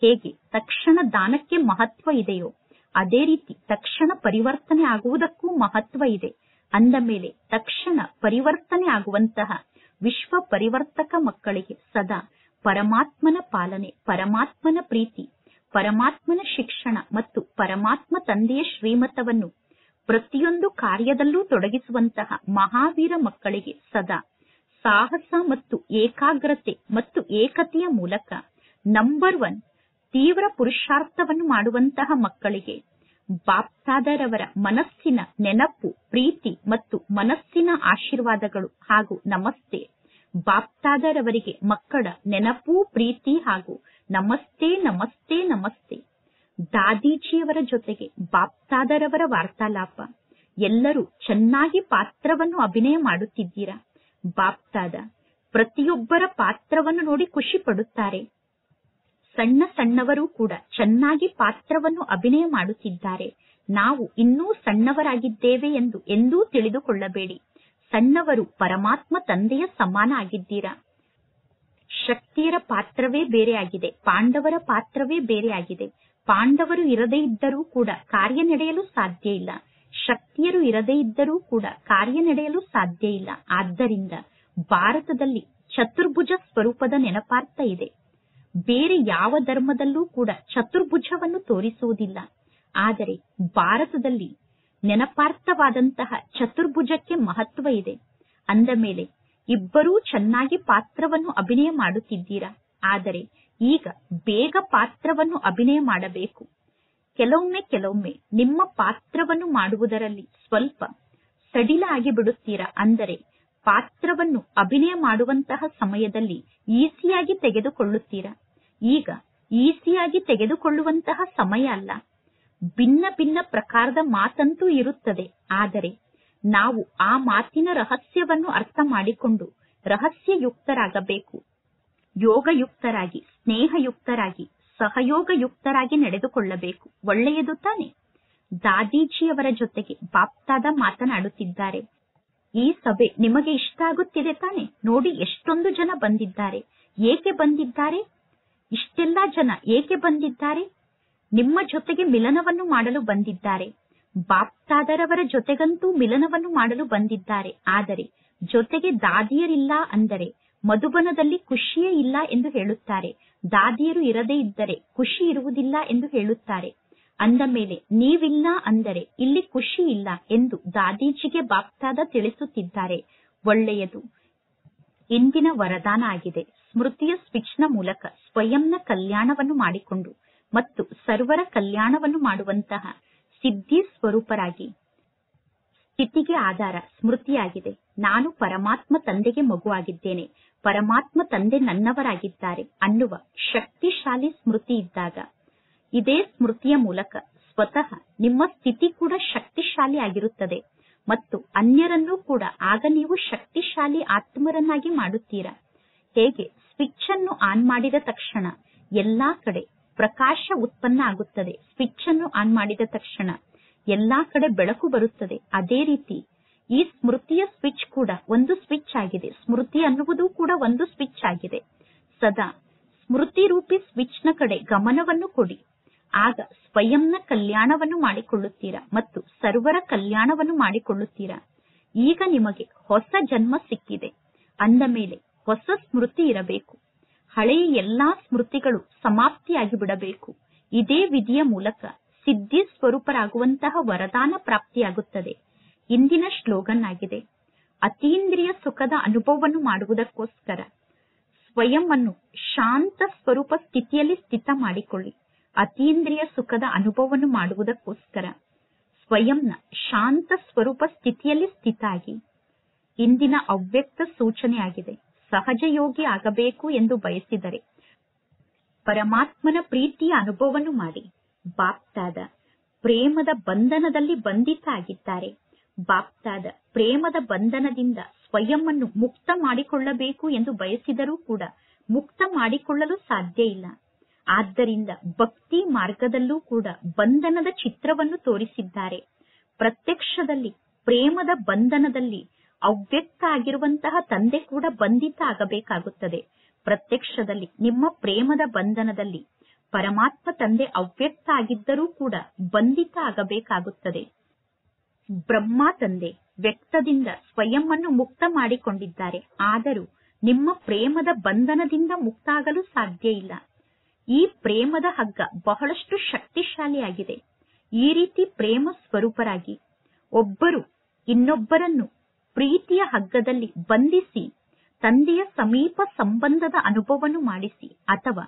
[SPEAKER 1] ಹೇಗೆ ತಕ್ಷಣ ದಾನಕ್ಕೆ ಮಹತ್ವ ಇದೆಯೋ ಅದೇ ರೀತಿ ತಕ್ಷಣ ಪರಿವರ್ತನೆ ಆಗುವುದಕ್ಕೂ ಮಹತ್ವ ಇದೆ. ಅಂದ ಮೇಲೆ ತಕ್ಷಣ ಪರಿವರ್ತನೆ ಆಗುವಂತಹ ವಿಶ್ವ ಪರಿವರ್ತಕ ಮಕ್ಕಳಿಗೆ ಸದಾ ಪರಮಾತ್ಮನ ಪಾಲನೆ, ಪರಮಾತ್ಮನ ಪ್ರೀತಿ, ಪರಮಾತ್ಮನ ಶಿಕ್ಷಣ ಮತ್ತು ಪರಮಾತ್ಮ ತಂದೆಯ ಶ್ರೀಮತವನ್ನು ಪ್ರತಿಯೊಂದು ಕಾರ್ಯದಲ್ಲೂ ತೊಡಗಿಸುವಂತಹ ಮಹಾವೀರ ಮಕ್ಕಳಿಗೆ ಸದಾ ಸಾಹಸ ಮತ್ತು ಏಕಾಗ್ರತೆ ಮತ್ತು ಏಕತೆಯ ಮೂಲಕ ನಂಬರ್ 1 ತೀವ್ರ ಪುರುಷಾರ್ಥವನ್ನು ಮಾಡುವಂತಹ ಮಕ್ಕಳಿಗೆ ಬಾಪ್ದಾದರವರ ಮನಸ್ಸಿನ ನೆನಪು, ಪ್ರೀತಿ ಮತ್ತು ಮನಸ್ಸಿನ ಆಶೀರ್ವಾದಗಳು ಹಾಗೂ ನಮಸ್ತೆ. ಬಾಪ್ದಾದರವರಿಗೆ ಮಕ್ಕಳ ನೆನಪು, ಪ್ರೀತಿ ಹಾಗೂ ನಮಸ್ತೆ ನಮಸ್ತೆ ನಮಸ್ತೆ. ದಾದೀಜಿಯವರ ಜೊತೆಗೆ ಬಾಪ್ದಾದರವರ ವಾರ್ತಾಲಾಪ. ಎಲ್ಲರೂ ಚೆನ್ನಾಗಿ ಪಾತ್ರವನ್ನು ಅಭಿನಯ ಮಾಡುತ್ತಿದ್ದೀರಾ. ಬಾಪ್ದಾದ ಪ್ರತಿಯೊಬ್ಬರ ಪಾತ್ರವನ್ನು ನೋಡಿ ಖುಷಿ ಪಡುತ್ತಾರೆ. ಸಣ್ಣ ಸಣ್ಣವರು ಕೂಡ ಚೆನ್ನಾಗಿ ಪಾತ್ರವನ್ನು ಅಭಿನಯ ಮಾಡುತ್ತಿದ್ದಾರೆ. ನಾವು ಇನ್ನೂ ಸಣ್ಣವರಾಗಿದ್ದೇವೆ ಎಂದು ಎಂದೂ ತಿಳಿದುಕೊಳ್ಳಬೇಡಿ. ಸಣ್ಣವರು ಪರಮಾತ್ಮ ತಂದೆಯ ಸಮಾನ ಆಗಿದ್ದೀರಾ. ಶಕ್ತಿಯರ ಪಾತ್ರವೇ ಬೇರೆಯಾಗಿದೆ, ಪಾಂಡವರ ಪಾತ್ರವೇ ಬೇರೆಯಾಗಿದೆ. ಪಾಂಡವರು ಇರದೇ ಇದ್ದರೂ ಕೂಡ ಕಾರ್ಯ ನಡೆಯಲು ಸಾಧ್ಯ ಇಲ್ಲ. ಶಕ್ತಿಯರು ಇರದೇ ಇದ್ದರೂ ಕೂಡ ಕಾರ್ಯ ನಡೆಯಲು ಸಾಧ್ಯ ಇಲ್ಲ. ಆದ್ದರಿಂದ ಭಾರತದಲ್ಲಿ ಚತುರ್ಭುಜ ಸ್ವರೂಪದ ನೆನಪಾರ್ಥ ಇದೆ. ಬೇರೆ ಯಾವ ಧರ್ಮದಲ್ಲೂ ಕೂಡ ಚತುರ್ಭುಜವನ್ನು ತೋರಿಸುವುದಿಲ್ಲ. ಆದರೆ ಭಾರತದಲ್ಲಿ ನೆನಪಾರ್ಥವಾದಂತಹ ಚತುರ್ಭುಜಕ್ಕೆ ಮಹತ್ವ ಇದೆ. ಅಂದ ಮೇಲೆ ಇಬ್ಬರೂ ಚೆನ್ನಾಗಿ ಪಾತ್ರವನ್ನು ಅಭಿನಯ ಮಾಡುತ್ತಿದ್ದೀರಾ. ಆದರೆ ಈಗ ಬೇಗ ಪಾತ್ರವನ್ನು ಅಭಿನಯ ಮಾಡಬೇಕು. ಕೆಲವೊಮ್ಮೆ ನಿಮ್ಮ ಪಾತ್ರವನ್ನು ಮಾಡುವುದರಲ್ಲಿ ಸ್ವಲ್ಪ ಸಡಿಲ ಆಗಿ ಬಿಡುತ್ತೀರಾ. ಅಂದರೆ ಪಾತ್ರವನ್ನು ಅಭಿನಯ ಮಾಡುವಂತಹ ಸಮಯದಲ್ಲಿ ಈಸಿಯಾಗಿ ತೆಗೆದುಕೊಳ್ಳುತ್ತೀರಾ. ಈಗ ಈಸಿಯಾಗಿ ತೆಗೆದುಕೊಳ್ಳುವಂತಹ ಸಮಯ ಅಲ್ಲ. ಭಿನ್ನ ಭಿನ್ನ ಪ್ರಕಾರದ ಮಾತಂತೂ ಇರುತ್ತದೆ. ಆದರೆ ನಾವು ಆ ಮಾತಿನ ರಹಸ್ಯವನ್ನು ಅರ್ಥ ಮಾಡಿಕೊಂಡು ರಹಸ್ಯಯುಕ್ತರಾಗಬೇಕು. ಯೋಗಯುಕ್ತರಾಗಿ, ಸ್ನೇಹಯುಕ್ತರಾಗಿ, ಸಹಯೋಗಯುಕ್ತರಾಗಿ ನಡೆದುಕೊಳ್ಳಬೇಕು. ಒಳ್ಳೆಯದು ತಾನೆ? ದಾದೀಜಿಯವರ ಜೊತೆಗೆ ಬಾಪ್ದಾದ ಮಾತನಾಡುತ್ತಿದ್ದಾರೆ. ಈ ಸಭೆ ನಿಮಗೆ ಇಷ್ಟ ಆಗುತ್ತಿದೆ ತಾನೆ? ನೋಡಿ, ಎಷ್ಟೊಂದು ಜನ ಬಂದಿದ್ದಾರೆ. ಏಕೆ ಬಂದಿದ್ದಾರೆ? ಇಷ್ಟೆಲ್ಲ ಜನ ಏಕೆ ಬಂದಿದ್ದಾರೆ? ನಿಮ್ಮ ಜೊತೆಗೆ ಮಿಲನವನ್ನು ಮಾಡಲು ಬಂದಿದ್ದಾರೆ. ಬಾಪ್ದಾದರವರ ಜೊತೆಗಂತೂ ಮಿಲನವನ್ನು ಮಾಡಲು ಬಂದಿದ್ದಾರೆ. ಆದರೆ ಜೊತೆಗೆ ದಾದಿಯರಿಲ್ಲ ಅಂದರೆ ಮಧುಬನದಲ್ಲಿ ಖುಷಿಯೇ ಇಲ್ಲ ಎಂದು ಹೇಳುತ್ತಾರೆ. ದಾದಿಯರು ಇರದೇ ಇದ್ದರೆ ಖುಷಿ ಇರುವುದಿಲ್ಲ ಎಂದು ಹೇಳುತ್ತಾರೆ. ಅಂದ ಮೇಲೆ ನೀವಿಲ್ಲ ಅಂದರೆ ಇಲ್ಲಿ ಖುಷಿ ಇಲ್ಲ ಎಂದು ದಾದೀಜಿಗೆ ಬಾಪ್ದಾದ ತಿಳಿಸುತ್ತಿದ್ದಾರೆ. ಒಳ್ಳೆಯದು. ಇಂದಿನ ವರದಾನ ಆಗಿದೆ. ಸ್ಮೃತಿಯ ಸ್ವಿಚ್ನ ಮೂಲಕ ಸ್ವಯಂನ ಕಲ್ಯಾಣವನ್ನು ಮಾಡಿಕೊಂಡು ಮತ್ತು ಸರ್ವರ ಕಲ್ಯಾಣವನ್ನು ಮಾಡುವಂತಹ ಸಿದ್ಧಿ ಸ್ವರೂಪರಾಗಿ. ಸ್ಥಿತಿಗೆ ಆಧಾರ ಸ್ಮೃತಿಯಾಗಿದೆ. ನಾನು ಪರಮಾತ್ಮ ತಂದೆಗೆ ಮಗುವಾಗಿದ್ದೇನೆ, ಪರಮಾತ್ಮ ತಂದೆ ನನ್ನವರಾಗಿದ್ದಾರೆ ಅನ್ನುವ ಶಕ್ತಿಶಾಲಿ ಸ್ಮೃತಿ ಇದ್ದಾಗ ಇದೇ ಸ್ಮೃತಿಯ ಮೂಲಕ ಸ್ವತಃ ನಿಮ್ಮ ಸ್ಥಿತಿ ಕೂಡ ಶಕ್ತಿಶಾಲಿ ಆಗಿರುತ್ತದೆ ಮತ್ತು ಅನ್ಯರನ್ನೂ ಕೂಡ ಆಗ ನೀವು ಶಕ್ತಿಶಾಲಿ ಆತ್ಮರನ್ನಾಗಿ ಮಾಡುತ್ತೀರಾ. ಹೇಗೆ ಸ್ವಿಚ್ ಅನ್ನು ಆನ್ ಮಾಡಿದ ತಕ್ಷಣ ಎಲ್ಲಾ ಕಡೆ ಪ್ರಕಾಶ ಉತ್ಪನ್ನ ಆಗುತ್ತದೆ. ಸ್ವಿಚ್ ಅನ್ನು ಆನ್ ಮಾಡಿದ ತಕ್ಷಣ ಎಲ್ಲಾ ಕಡೆ ಬೆಳಕು ಬರುತ್ತದೆ. ಅದೇ ರೀತಿ ಈ ಸ್ಮೃತಿಯ ಸ್ವಿಚ್ ಕೂಡ ಒಂದು ಸ್ವಿಚ್ ಆಗಿದೆ. ಸ್ಮೃತಿ ಅನ್ನುವುದು ಕೂಡ ಒಂದು ಸ್ವಿಚ್ ಆಗಿದೆ. ಸದಾ ಸ್ಮೃತಿ ರೂಪಿ ಸ್ವಿಚ್ ನ ಕಡೆ ಗಮನವನ್ನು ಕೊಡಿ. ಆಗ ಸ್ವಯಂನ ಕಲ್ಯಾಣವನ್ನು ಮಾಡಿಕೊಳ್ಳುತ್ತೀರಾ ಮತ್ತು ಸರ್ವರ ಕಲ್ಯಾಣವನ್ನು ಮಾಡಿಕೊಳ್ಳುತ್ತೀರಾ. ಈಗ ನಿಮಗೆ ಹೊಸ ಜನ್ಮ ಸಿಕ್ಕಿದೆ. ಅಂದ ಮೇಲೆ ಹೊಸ ಸ್ಮೃತಿ ಇರಬೇಕು. ಹಳೆಯ ಎಲ್ಲಾ ಸ್ಮೃತಿಗಳು ಸಮಾಪ್ತಿಯಾಗಿ ಬಿಡಬೇಕು. ಇದೇ ವಿಧಿಯ ಮೂಲಕ ಸಿದ್ಧಿ ಸ್ವರೂಪರಾಗುವಂತಹ ವರದಾನ ಪ್ರಾಪ್ತಿಯಾಗುತ್ತದೆ. ಇಂದಿನ ಶ್ಲೋಗನ್ ಆಗಿದೆ. ಅತೀಂದ್ರಿಯ ಸುಖದ ಅನುಭವವನ್ನು ಮಾಡುವುದಕ್ಕೋಸ್ಕರ ಸ್ವಯಂ ಅನ್ನು ಶಾಂತ ಸ್ವರೂಪ ಸ್ಥಿತಿಯಲ್ಲಿ ಸ್ಥಿತ ಮಾಡಿಕೊಳ್ಳಿ. ಅತೀಂದ್ರಿಯ ಸುಖದ ಅನುಭವವನ್ನು ಮಾಡುವುದಕ್ಕೋಸ್ಕರ ಸ್ವಯಂನ ಶಾಂತ ಸ್ವರೂಪ ಸ್ಥಿತಿಯಲ್ಲಿ ಸ್ಥಿತ ಆಗಿ. ಇಂದಿನ ಅವ್ಯಕ್ತ ಸೂಚನೆಯಾಗಿದೆ. ಸಹಜ ಯೋಗಿ ಆಗಬೇಕು ಎಂದು ಬಯಸಿದರೆ ಪರಮಾತ್ಮನ ಪ್ರೀತಿಯ ಅನುಭವವನ್ನು ಮಾಡಿ. ಬಾಪ್ದಾದ ಪ್ರೇಮದ ಬಂಧನದಲ್ಲಿ ಬಂಧಿತ ಆಗಿದ್ದಾರೆ. ಬಾಪ್ದಾದ ಪ್ರೇಮದ ಬಂಧನದಿಂದ ಸ್ವಯಂವನ್ನು ಮುಕ್ತ ಮಾಡಿಕೊಳ್ಳಬೇಕು ಎಂದು ಬಯಸಿದರೂ ಕೂಡ ಮುಕ್ತ ಮಾಡಿಕೊಳ್ಳಲು ಸಾಧ್ಯ ಇಲ್ಲ. ಆದ್ದರಿಂದ ಭಕ್ತಿ ಮಾರ್ಗದಲ್ಲೂ ಕೂಡ ಬಂಧನದ ಚಿತ್ರವನ್ನು ತೋರಿಸಿದ್ದಾರೆ. ಪ್ರತ್ಯಕ್ಷದಲ್ಲಿ ಪ್ರೇಮದ ಬಂಧನದಲ್ಲಿ ಅವ್ಯಕ್ತ ಆಗಿರುವಂತಹ ತಂದೆ ಕೂಡ ಬಂಧಿತ ಆಗಬೇಕಾಗುತ್ತದೆ. ಪ್ರತ್ಯಕ್ಷದಲ್ಲಿ ನಿಮ್ಮ ಪ್ರೇಮದ ಬಂಧನದಲ್ಲಿ ಪರಮಾತ್ಮ ತಂದೆ ಅವ್ಯಕ್ತ ಆಗಿದ್ದರೂ ಕೂಡ ಬಂಧಿತ ಆಗಬೇಕಾಗುತ್ತದೆ. ಬ್ರಹ್ಮ ತಂದೆ ವ್ಯಕ್ತದಿಂದ ಸ್ವಯಂವನ್ನು ಮುಕ್ತ ಮಾಡಿಕೊಂಡಿದ್ದಾರೆ. ಆದರೂ ನಿಮ್ಮ ಪ್ರೇಮದ ಬಂಧನದಿಂದ ಮುಕ್ತ ಆಗಲು ಸಾಧ್ಯ ಇಲ್ಲ. ಈ ಪ್ರೇಮದ ಹಗ್ಗ ಬಹಳಷ್ಟು ಶಕ್ತಿಶಾಲಿಯಾಗಿದೆ. ಈ ರೀತಿ ಪ್ರೇಮ ಸ್ವರೂಪರಾಗಿ ಒಬ್ಬರು ಇನ್ನೊಬ್ಬರನ್ನು ಪ್ರೀತಿಯ ಹಗ್ಗದಲ್ಲಿ ಬಂಧಿಸಿ ತಂದೆಯ ಸಮೀಪ ಸಂಬಂಧದ ಅನುಭವವನ್ನು ಮಾಡಿಸಿ, ಅಥವಾ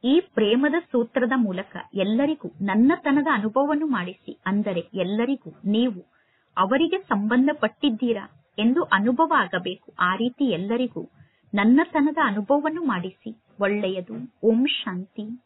[SPEAKER 1] ಈ ಪ್ರೇಮದ ಸೂತ್ರದ ಮೂಲಕ ಎಲ್ಲರಿಗೂ ನನ್ನತನದ ಅನುಭವವನ್ನು ಮಾಡಿಸಿ. ಅಂದರೆ ಎಲ್ಲರಿಗೂ ನೀವು ಅವರಿಗೆ ಸಂಬಂಧಪಟ್ಟಿದ್ದೀರಾ ಎಂದು ಅನುಭವ ಆಗಬೇಕು. ಆ ರೀತಿ ಎಲ್ಲರಿಗೂ ನನ್ನತನದ ಅನುಭವವನ್ನು ಮಾಡಿಸಿ. ಒಳ್ಳೆಯದು. ಓಂ ಶಾಂತಿ.